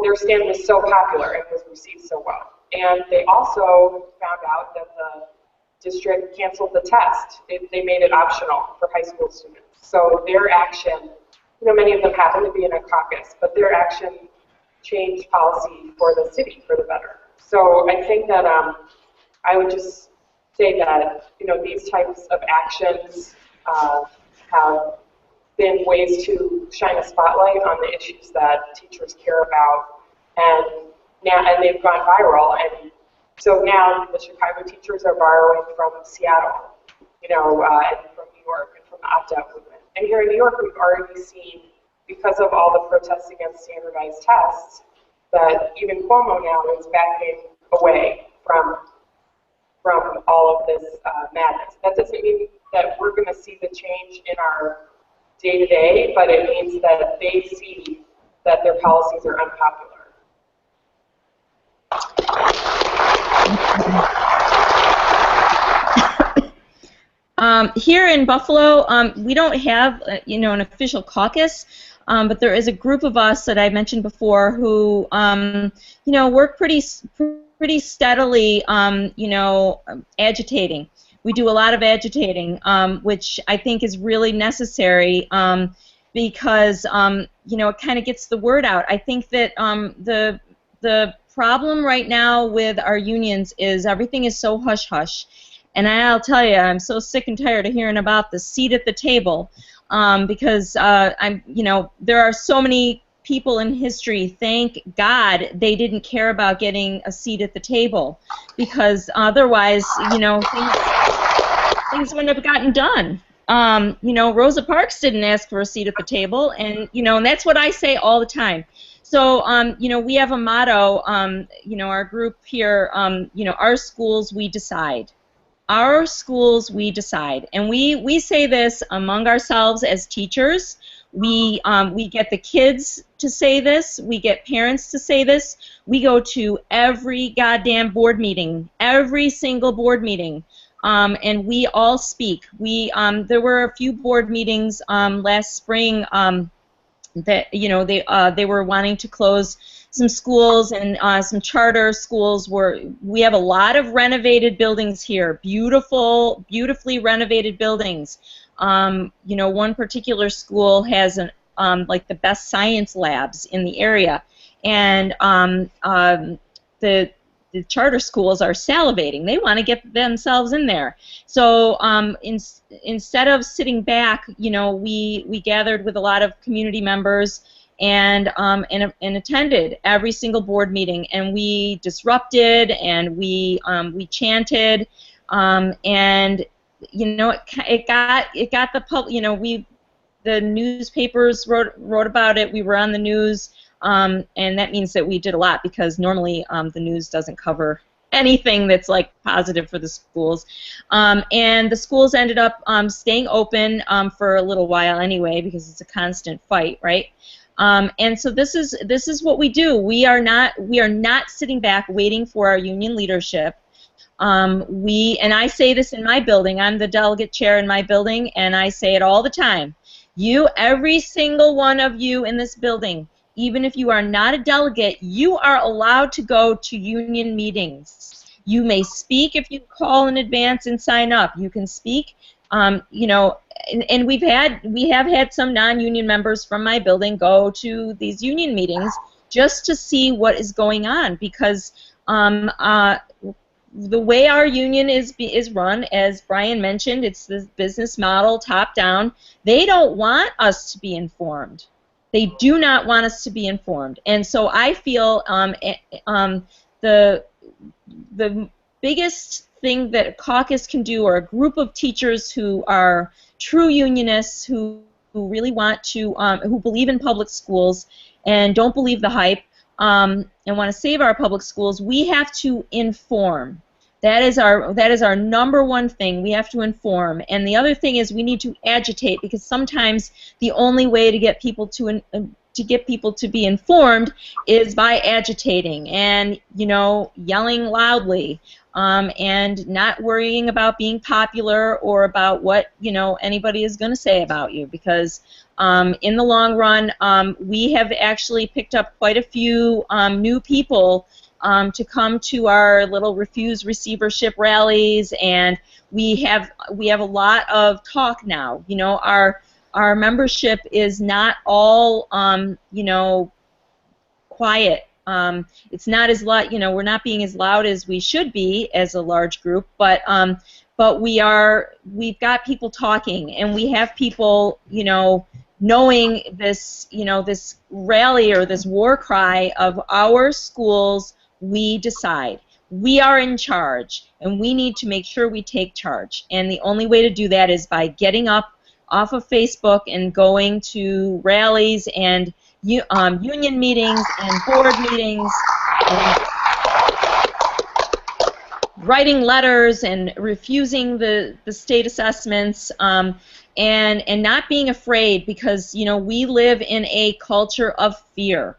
Speaker 4: their stand was so popular and was received so well. And they also found out that the district canceled the test. They made it optional for high school students. So their action, you know, many of them happen to be in a caucus, but their action changed policy for the city for the better. So I think that I would just say that, you know, these types of actions have been ways to shine a spotlight on the issues that teachers care about, and they've gone viral. And so now the Chicago teachers are borrowing from Seattle, you know, and from New York and from the opt-out movement. And here in New York, we've already seen, because of all the protests against standardized tests, that even Cuomo now is backing away from all of this madness. That doesn't mean that we're going to see the change in our day-to-day, but it means that they see that their policies are unpopular.
Speaker 5: Here in Buffalo, we don't have, you know, an official caucus, but there is a group of us that I mentioned before who, you know, work pretty steadily, you know, agitating we do a lot of agitating, which I think is really necessary because you know, it kind of gets the word out. I think that the problem right now with our unions is everything is so hush-hush. And I'll tell you, I'm so sick and tired of hearing about the seat at the table because you know, there are so many people in history, thank God they didn't care about getting a seat at the table, because otherwise, you know, things wouldn't have gotten done. You know, Rosa Parks didn't ask for a seat at the table, and you know, and that's what I say all the time. So, you know, we have a motto, you know, our group here, you know, our schools, we decide. Our schools, we decide. And we say this among ourselves as teachers. We get the kids to say this. We get parents to say this. We go to every goddamn board meeting, every single board meeting, and we all speak. There were a few board meetings last spring that, you know, they were wanting to close some schools, and some charter schools we have a lot of renovated buildings here, beautifully renovated buildings. You know, one particular school has like the best science labs in the area, and the charter schools are salivating. They want to get themselves in there. So instead of sitting back, you know, we gathered with a lot of community members and attended every single board meeting, and we disrupted, and we chanted, and you know, it got the public. You know, the newspapers wrote about it. We were on the news. And that means that we did a lot, because normally the news doesn't cover anything that's like positive for the schools. And the schools ended up staying open for a little while anyway, because it's a constant fight, right? And so this is what we do. We are not sitting back waiting for our union leadership. And I say this in my building. I'm the delegate chair in my building, and I say it all the time. Every single one of you in this building, even if you are not a delegate, you are allowed to go to union meetings. You may speak if you call in advance and sign up. You can speak. You know, and we have had some non-union members from my building go to these union meetings just to see what is going on, because the way our union is run, as Brian mentioned, it's the business model, top down. They don't want us to be informed. They do not want us to be informed. And so I feel the biggest thing that a caucus can do, or a group of teachers who are true unionists, who really want to, who believe in public schools and don't believe the hype, and want to save our public schools, we have to inform. That is our number one thing. We have to inform. And the other thing is we need to agitate, because sometimes the only way to get people to be informed is by agitating and, you know, yelling loudly, and not worrying about being popular or about what, you know, anybody is going to say about you, because in the long run, we have actually picked up quite a few new people to come to our little refuse receivership rallies, and we have a lot of talk now. You know, our membership is not all you know, quiet. It's not as loud. You know, we're not being as loud as we should be as a large group, but we've got people talking, and we have people, you know, knowing this, you know, this rally or this war cry of our schools. We decide. We are in charge, and we need to make sure we take charge. And the only way to do that is by getting up off of Facebook and going to rallies and union meetings and board meetings, and writing letters and refusing the state assessments, and not being afraid, because, you know, we live in a culture of fear.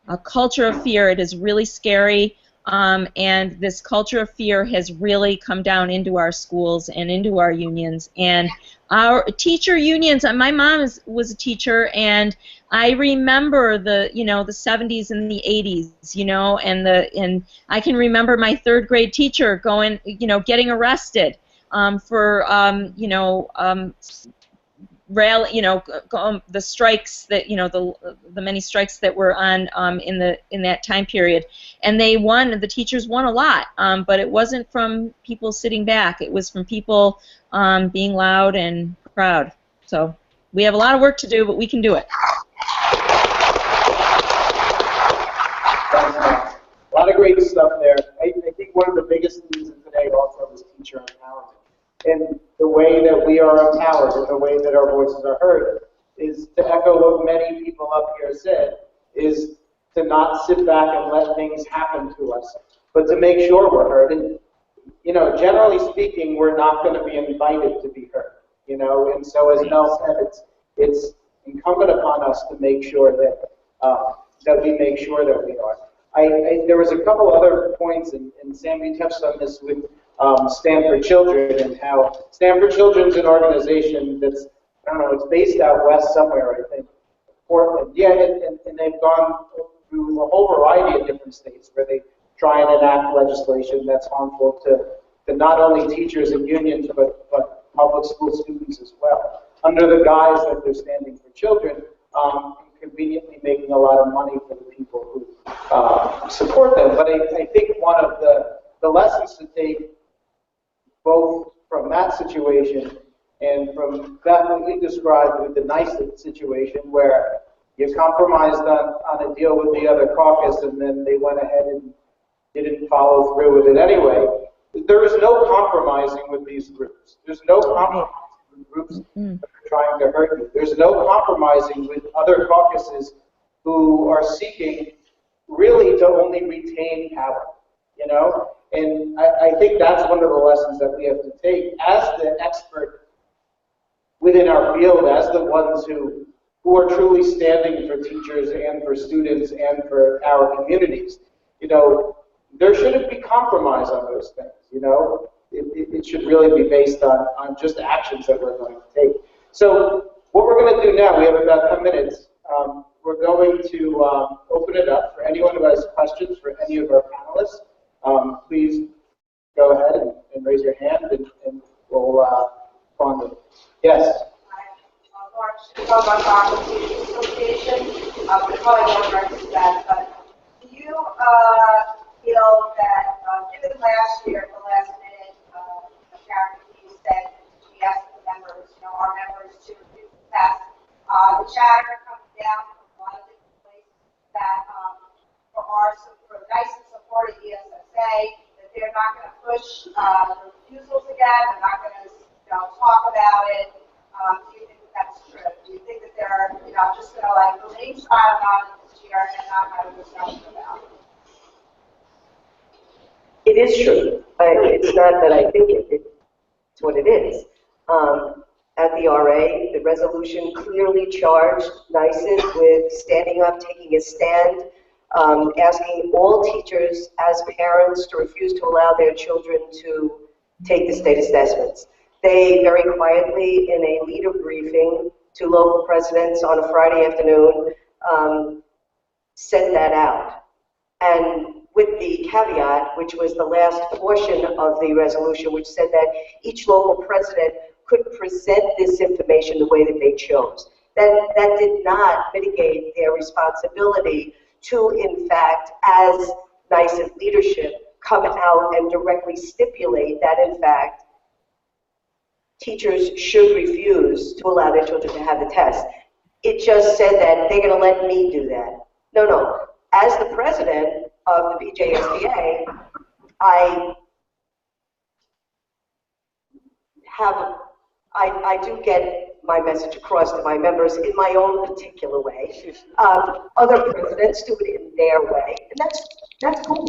Speaker 5: A culture of fear. It is really scary, and this culture of fear has really come down into our schools and into our unions. And our teacher unions, my mom was a teacher, and I remember the 70s and the 80s, you know, and I can remember my third grade teacher getting arrested for the strikes that the many strikes that were on in that time period, and they won. The teachers won a lot, but it wasn't from people sitting back. It was from people being loud and proud. So we have a lot of work to do, but we can do it.
Speaker 1: A lot of great stuff there. I think one of the biggest things of today also is teacher empowerment. And the way that we are empowered and the way that our voices are heard is, to echo what many people up here said, is to not sit back and let things happen to us, but to make sure we're heard. And, generally speaking, we're not going to be invited to be heard, and so as Mel said, it's incumbent upon us to make sure that we make sure that we are. There was a couple other points, and Sam, you touched on this with Stanford Children, and how Stanford Children's an organization that's, I don't know, it's based out west somewhere, I think, Portland. Yeah, and they've gone through a whole variety of different states where they try and enact legislation that's harmful to not only teachers and unions, but public school students as well, under the guise that they're standing for children, and conveniently making a lot of money for the people who support them. But I think one of the lessons to take, both from that situation and from that what you described with the nice situation, where you compromised on a deal with the other caucus and then they went ahead and didn't follow through with it anyway. There is no compromising with these groups. There's no compromising with groups that are trying to hurt you. There's no compromising with other caucuses who are seeking really to only retain power, And I think that's one of the lessons that we have to take as the expert within our field, as the ones who are truly standing for teachers and for students and for our communities. There shouldn't be compromise on those things, It should really be based on just actions that we're going to take. So what we're going to do now, we have about 10 minutes. We're going to open it up for anyone who has questions for any of our panelists. Please go ahead and raise your hand, and we'll respond to it. Yes?
Speaker 6: We probably won't reference that, but do you feel that, given last year, the last minute, Karen McKee said she asked the members, our members to refuse to pass, the chatter comes down from a lot of different places that for nice and supportive ESSA, that they're not going to push refusals again, they're not going to talk about it. Do you think that's true? Do you think that they're just going to remain silent on it this year and not have a discussion about it?
Speaker 2: It is true. It's not that I think it's what it is. At the RA, the resolution clearly charged NYSEN with standing up, taking a stand, asking all teachers as parents to refuse to allow their children to take the state assessments. They very quietly, in a leader briefing to local presidents on a Friday afternoon, sent that out. And with the caveat, which was the last portion of the resolution, which said that each local president could present this information the way that they chose. That did not mitigate their responsibility to, in fact, as NYSEN leadership, come out and directly stipulate that, in fact, teachers should refuse to allow their children to have the test. It just said that they're going to let me do that. No. As the president of the BJSDA, I do get my message across to my members in my own particular way. Other presidents do it in their way, and that's cool.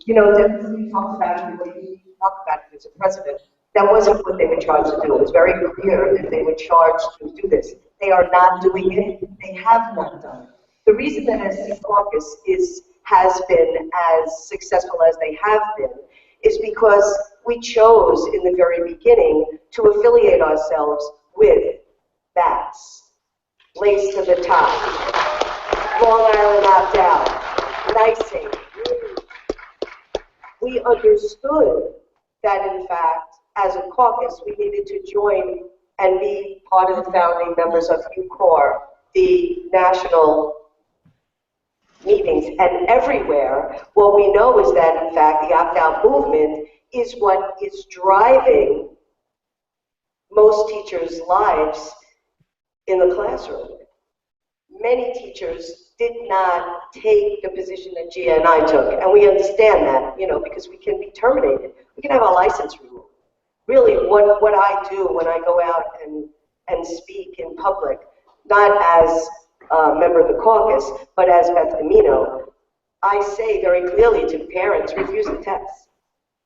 Speaker 2: Definitely talk about it the way you talk about it as a president. That wasn't what they were charged to do. It was very clear that they were charged to do this. They are not doing it. They have not done it. The reason that SC Caucus has been as successful as they have been is because we chose in the very beginning to affiliate ourselves with BATS, Lace to the Top, Long Island Opt-out, NYSEN. We understood that, in fact, as a caucus, we needed to join and be part of the founding members of UCOR, the national meetings. And everywhere, what we know is that, in fact, the opt-out movement is what is driving most teachers' lives in the classroom. Many teachers did not take the position that Gia and I took, and we understand that, because we can be terminated. We can have our license removed. Really, what I do when I go out and speak in public, not as a member of the caucus, but as Beth Dimino, I say very clearly to parents, refuse the tests.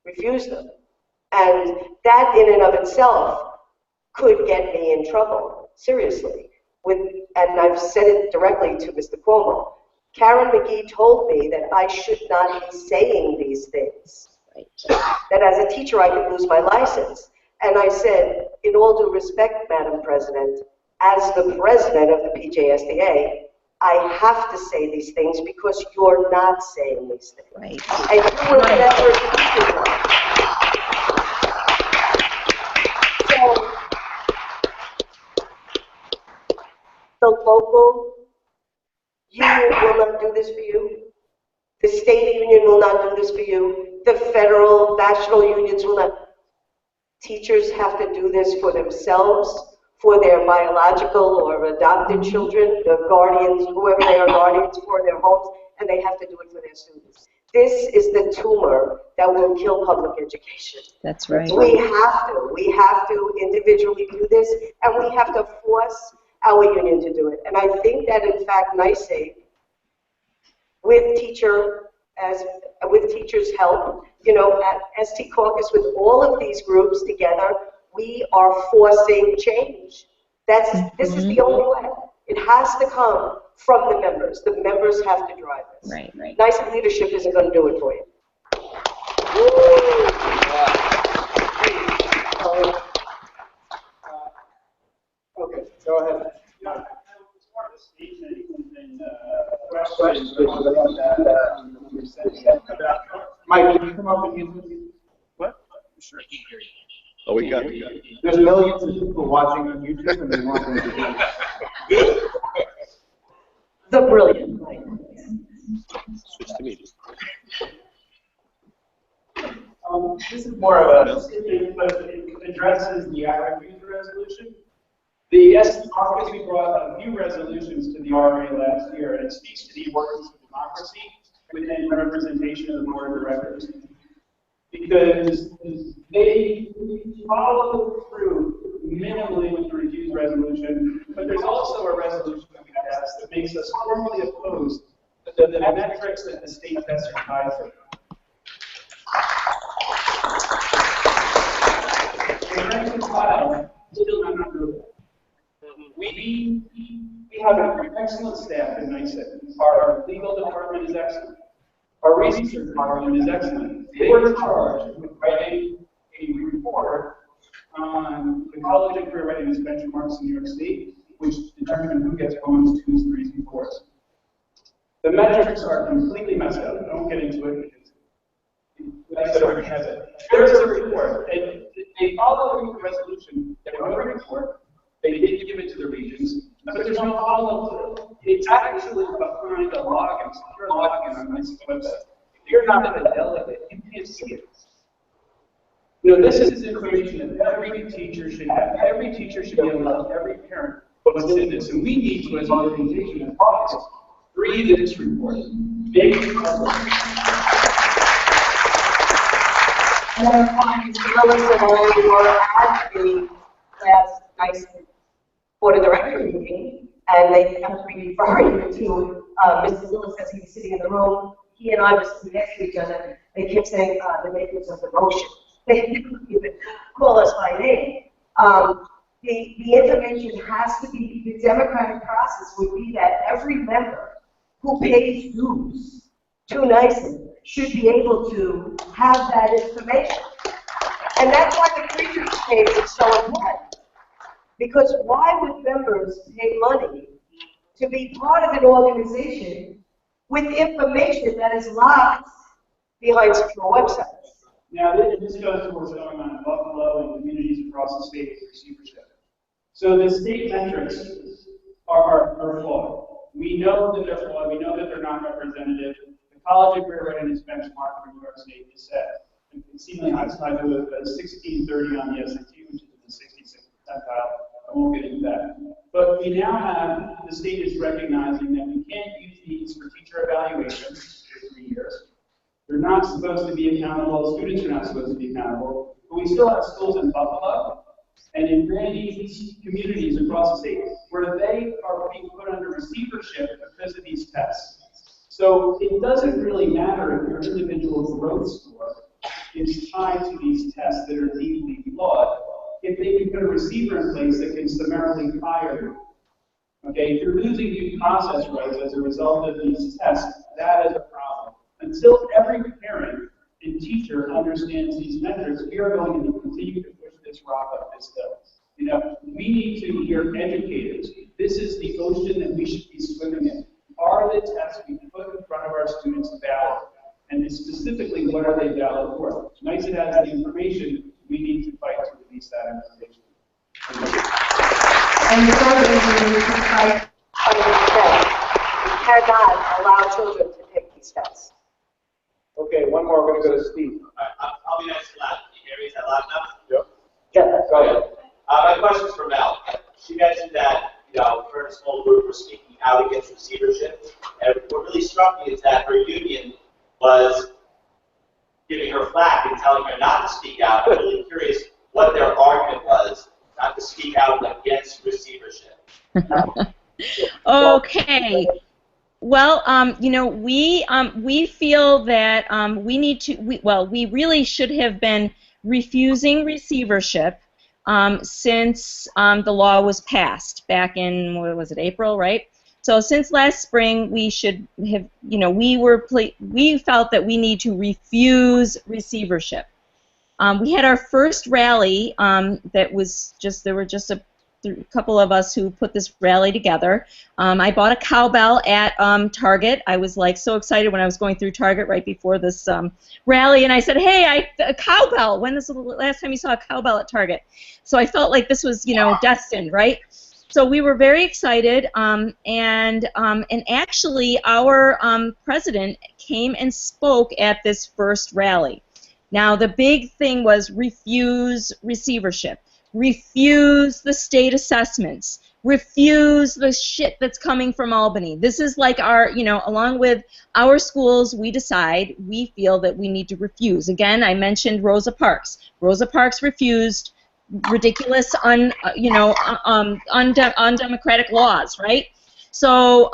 Speaker 2: Refuse them. And that in and of itself could get me in trouble, seriously. And I've said it directly to Mr. Cuomo. Karen McGee told me that I should not be saying these things. Right. That as a teacher I could lose my license. And I said, in all due respect, Madam President, as the president of the PJSDA, I have to say these things because you're not saying these things. Right. And you will never do them. So, the local union will not do this for you. The state union will not do this for you. The federal, national unions will not. Teachers have to do this for themselves, for their biological or adopted children, the guardians, whoever they are guardians for their homes, and they have to do it for their students. This is the tumor that will kill public education.
Speaker 5: That's right.
Speaker 2: We have to individually do this, and we have to force our union to do it. And I think that, in fact, NYSE, with teachers' help, at ST Caucus, with all of these groups together, we are forcing change. This is the only way. It has to come from the members. The members have to drive this.
Speaker 5: Right.
Speaker 2: NYSE leadership isn't going to do it for you.
Speaker 1: Okay, go ahead.
Speaker 7: It's more of a statement than questions about
Speaker 1: Mike, can you come up and use
Speaker 7: what? Sure.
Speaker 8: Oh, we got.
Speaker 1: There's millions of people watching on YouTube, and they want them to do
Speaker 2: The brilliant.
Speaker 8: Switch to me.
Speaker 7: This is more of a statement, but it addresses the IRA resolution. The ST Caucus, we brought a few resolutions to the RA last year, and it speaks to the importance of democracy within representation of the board of directors. Because they follow through minimally with the refuse resolution, but there's also a resolution that we passed that makes us formally opposed to the metrics that the state tests are tied to. The rank and file still not approved. We have an excellent staff in NYSE. Our legal department is excellent. Our research department is excellent. They were charged with writing a report on the college and career readiness benchmarks in New York State, which determine who gets bonus 2s, 3s, and 4s. The metrics are completely messed up. I won't get into it because NYSE already has it. There is a report, and they follow the resolution. They wrote a report. They did give it to the regions, but there's no follow-up to it. It's actually behind a login, secure login on NYSE's website. If you're not a delegate, you can't see it. This is information that every teacher should have. Every teacher should be able to tell every parent what's in this. And we need to, as an organization, as Caucus, read this report. Make it public.
Speaker 2: Mr. Lewis and I were at the last NYSE Board of Directors meeting, and they kept referring to Mr. Lewis as he was sitting in the room. He and I were sitting next to each other. They kept saying the makers of the motion. They didn't even call us by name. The information has to be, the democratic process would be that every member who pays dues to NYSE should be able to have that information. And that's why the previous page is so important. Because why would members pay money to be part of an organization with information that is locked behind secure websites?
Speaker 7: Now, this goes to what's going on in Buffalo and communities across the state with receivership. So the state metrics are flawed. We know that they're flawed. We know that they're not representative. The College of Career Readiness benchmark for New York State is set exceedingly high. So I do a 1630 on the SAT, which is in the 66th percentile. I won't get into that. But we now have, the state is recognizing that we can't use these for teacher evaluations for 3 years. They're not supposed to be accountable. Students are not supposed to be accountable. But we still have schools in Buffalo and in many communities across the state where they are being put under receivership because of these tests. So it doesn't really matter if your individual growth score is tied to these tests that are deeply flawed, if they can put a receiver in place that can summarily fire you. Okay, if you're losing due process rights as a result of these tests, that is a problem. Until every parent and teacher understands these metrics, we are going to continue to push this rock up this hill. You know, we need to hear educators. This is the ocean that we should be swimming in. Are the tests we put in front of our students valid? And specifically, what are they valid for? Nice it has the information, we need to fight to release that information.
Speaker 2: And the program we need to fight we cannot allow children to take these tests.
Speaker 1: Okay, one more. We're going to go to Steve.
Speaker 9: All right, I'll be nice and loud. Can you hear me? Is that loud enough?
Speaker 1: Yep. Yeah, go ahead.
Speaker 9: My question's for Mel. She mentioned that, you know, her and a small group were speaking out against receivership. And what really struck me is that her union was giving her flack and telling her not to speak out. I'm really curious what their argument was not to speak out against receivership.
Speaker 5: Okay. Well, you know, we feel that we need to. We really should have been refusing receivership since the law was passed back in, what was it, April, right? So since last spring, we should have, you know, we felt that we need to refuse receivership. We had our first rally that was just, there were just a couple of us who put this rally together. I bought a cowbell at Target. I was like so excited when I was going through Target right before this rally, and I said, "Hey, a cowbell! When is the last time you saw a cowbell at Target?" So I felt like this was, you know, destined, right? So we were very excited, and actually our president came and spoke at this first rally. Now the big thing was refuse receivership. Refuse the state assessments. Refuse the shit that's coming from Albany. This is like our, you know, along with our schools, we feel that we need to refuse. Again, I mentioned Rosa Parks. Rosa Parks refused ridiculous, undemocratic laws, right? So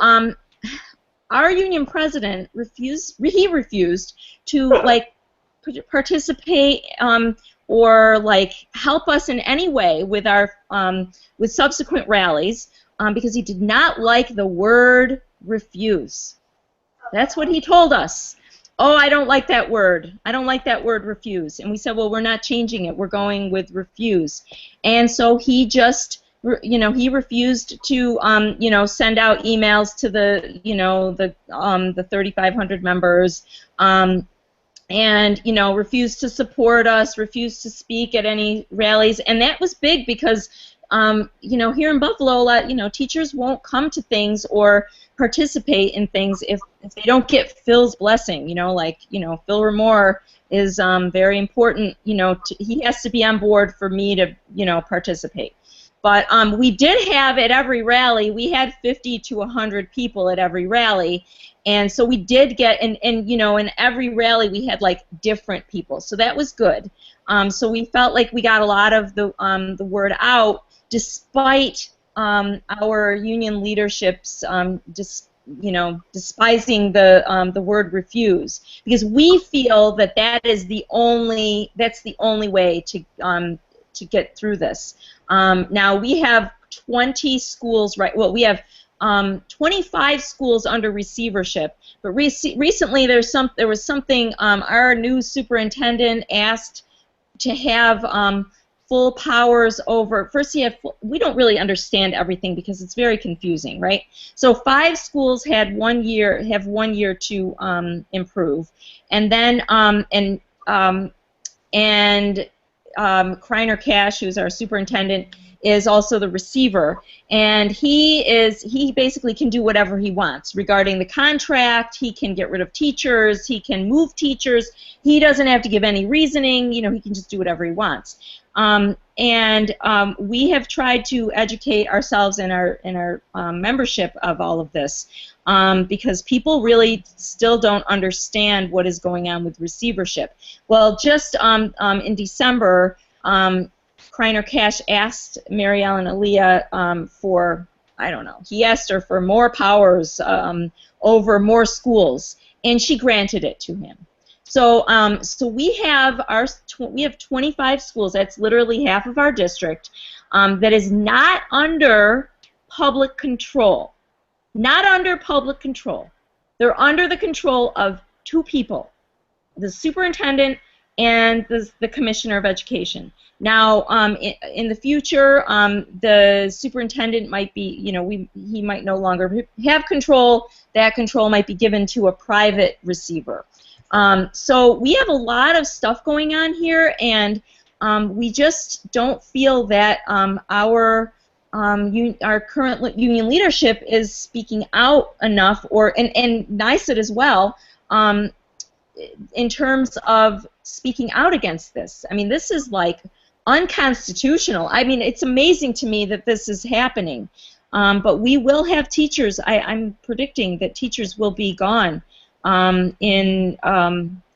Speaker 5: our union president refused to, like, participate or like help us in any way with our with subsequent rallies because he did not like the word refuse. That's what he told us. Oh, I don't like that word. I don't like that word refuse. And we said, well, we're not changing it. We're going with refuse. And so he just, you know, he refused to, you know, send out emails to the, you know, the 3,500 members. And, you know, refused to support us, refused to speak at any rallies, and that was big because, you know, here in Buffalo, a lot, you know, teachers won't come to things or participate in things if they don't get Phil's blessing. You know, like, you know, Phil Ramore is very important. You know, he has to be on board for me to, you know, participate. But we did have at every rally, we had 50 to 100 people at every rally. And so we did get, and you know, in every rally we had like different people, so that was good. So we felt like we got a lot of the word out, despite our union leadership's you know, despising the word refuse, because we feel that that's the only way to get through this. Now we have 20 schools, right? Well, we have 25 schools under receivership, but recently there was something. Our new superintendent asked to have full powers over. First, we don't really understand everything because it's very confusing, right? So 5 schools have 1 year to improve, and then and Kreiner Cash, who's our superintendent, is also the receiver, and he basically can do whatever he wants regarding the contract. He can get rid of teachers, he can move teachers, he doesn't have to give any reasoning, you know, he can just do whatever he wants. We have tried to educate ourselves in our membership of all of this, because people really still don't understand what is going on with receivership. Well, just in December, Kreiner Cash asked Mary Ellen Aaliyah for, I don't know, he asked her for more powers over more schools, and she granted it to him. So, we have 25 schools. That's literally half of our district that is not under public control. Not under public control. They're under the control of two people, the superintendent and the commissioner of education. Now, in the future, the superintendent might be, you know, he might no longer have control. That control might be given to a private receiver. So we have a lot of stuff going on here, and we just don't feel that our current union leadership is speaking out enough, and NYSET as well, in terms of speaking out against this. I mean, this is like unconstitutional. I mean, it's amazing to me that this is happening. But we will have teachers. I'm predicting that teachers will be gone in,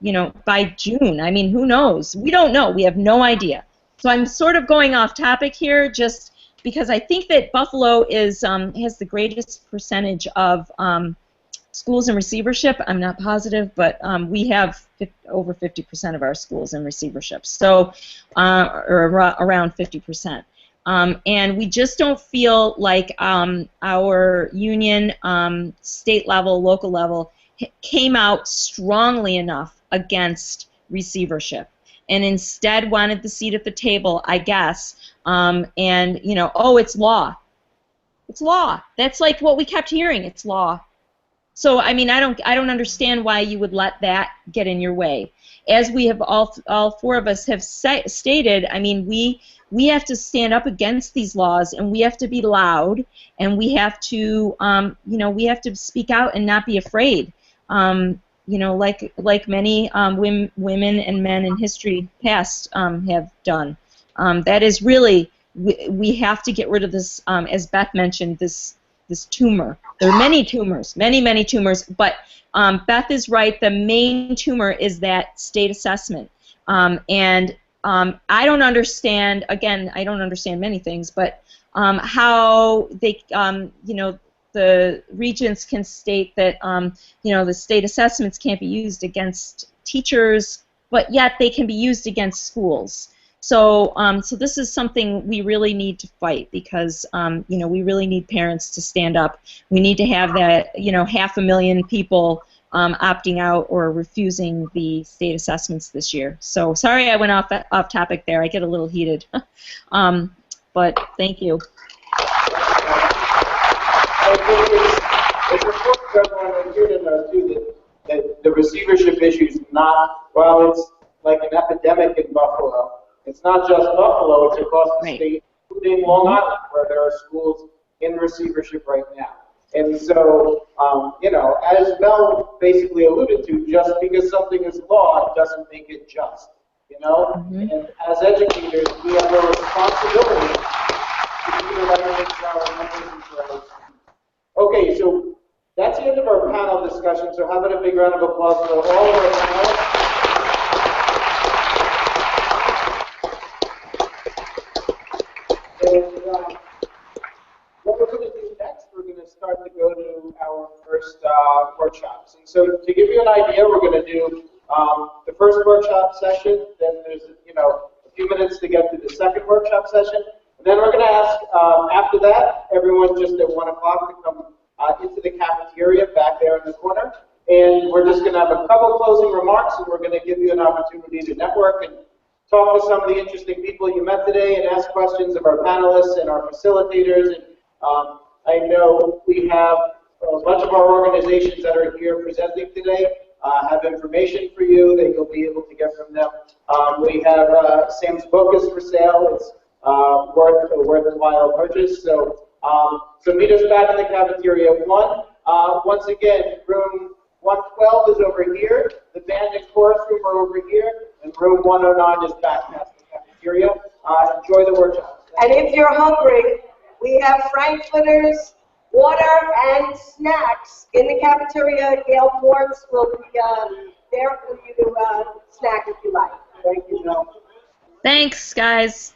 Speaker 5: you know, by June. I mean, who knows? We don't know. We have no idea. So I'm sort of going off topic here, just because I think that Buffalo is has the greatest percentage of schools in receivership. I'm not positive, but we have over 50% of our schools in receivership, so or around 50%. And we just don't feel like our union, state level, local level, came out strongly enough against receivership, and instead wanted the seat at the table, I guess. And you know, oh, it's law. It's law. That's like what we kept hearing. It's law. So I mean, I don't understand why you would let that get in your way. As we have all four of us have stated, I mean, we have to stand up against these laws, and we have to be loud, and we have to you know, we have to speak out and not be afraid. You know, like many women and men in history past have done. That is really, we have to get rid of this, as Beth mentioned, this tumor. There are many tumors, many tumors, but Beth is right. The main tumor is that state assessment. And I don't understand, again, I don't understand many things, but how they, you know, the regents can state that, you know, the state assessments can't be used against teachers, but yet they can be used against schools. So, so this is something we really need to fight, because, you know, we really need parents to stand up. We need to have that, you know, 500,000 people opting out or refusing the state assessments this year. So, sorry I went off topic there. I get a little heated, but thank you.
Speaker 1: I think it's important for everyone here to know, too, that the receivership issue is not, well, it's like an epidemic in Buffalo. It's not just Buffalo, it's across the state, including Long Island, where there are schools in receivership right now. And so, you know, as Mel basically alluded to, just because something is law doesn't make it just, you know? And as educators, we have a responsibility to do the right thing for our members and for our students. Okay, so that's the end of our panel discussion, so how about a big round of applause for all of our panelists? And what we're going to do next, we're going to start to go to our first workshops. And so to give you an idea, we're going to do the first workshop session, then there's, you know, a few minutes to get to the second workshop session. And then we're going to ask, after that, everyone just at 1 o'clock to come into the cafeteria back there in the corner. And we're just going to have a couple closing remarks, and we're going to give you an opportunity to network and talk to some of the interesting people you met today and ask questions of our panelists and our facilitators. And I know we have a bunch of our organizations that are here presenting today. have information for you that you'll be able to get from them. We have Sam's book is for sale. It's worth a worthwhile purchase. So, so meet us back in the cafeteria 1. Once again, room 112 is over here. The band and chorus room are over here, and room 109 is back past the cafeteria. Enjoy the workshop.
Speaker 2: And if you're hungry, we have frankfurters, water, and snacks in the cafeteria. Gail Ports will be there for you to snack if you like.
Speaker 1: Thank you, Mel.
Speaker 5: Thanks, guys.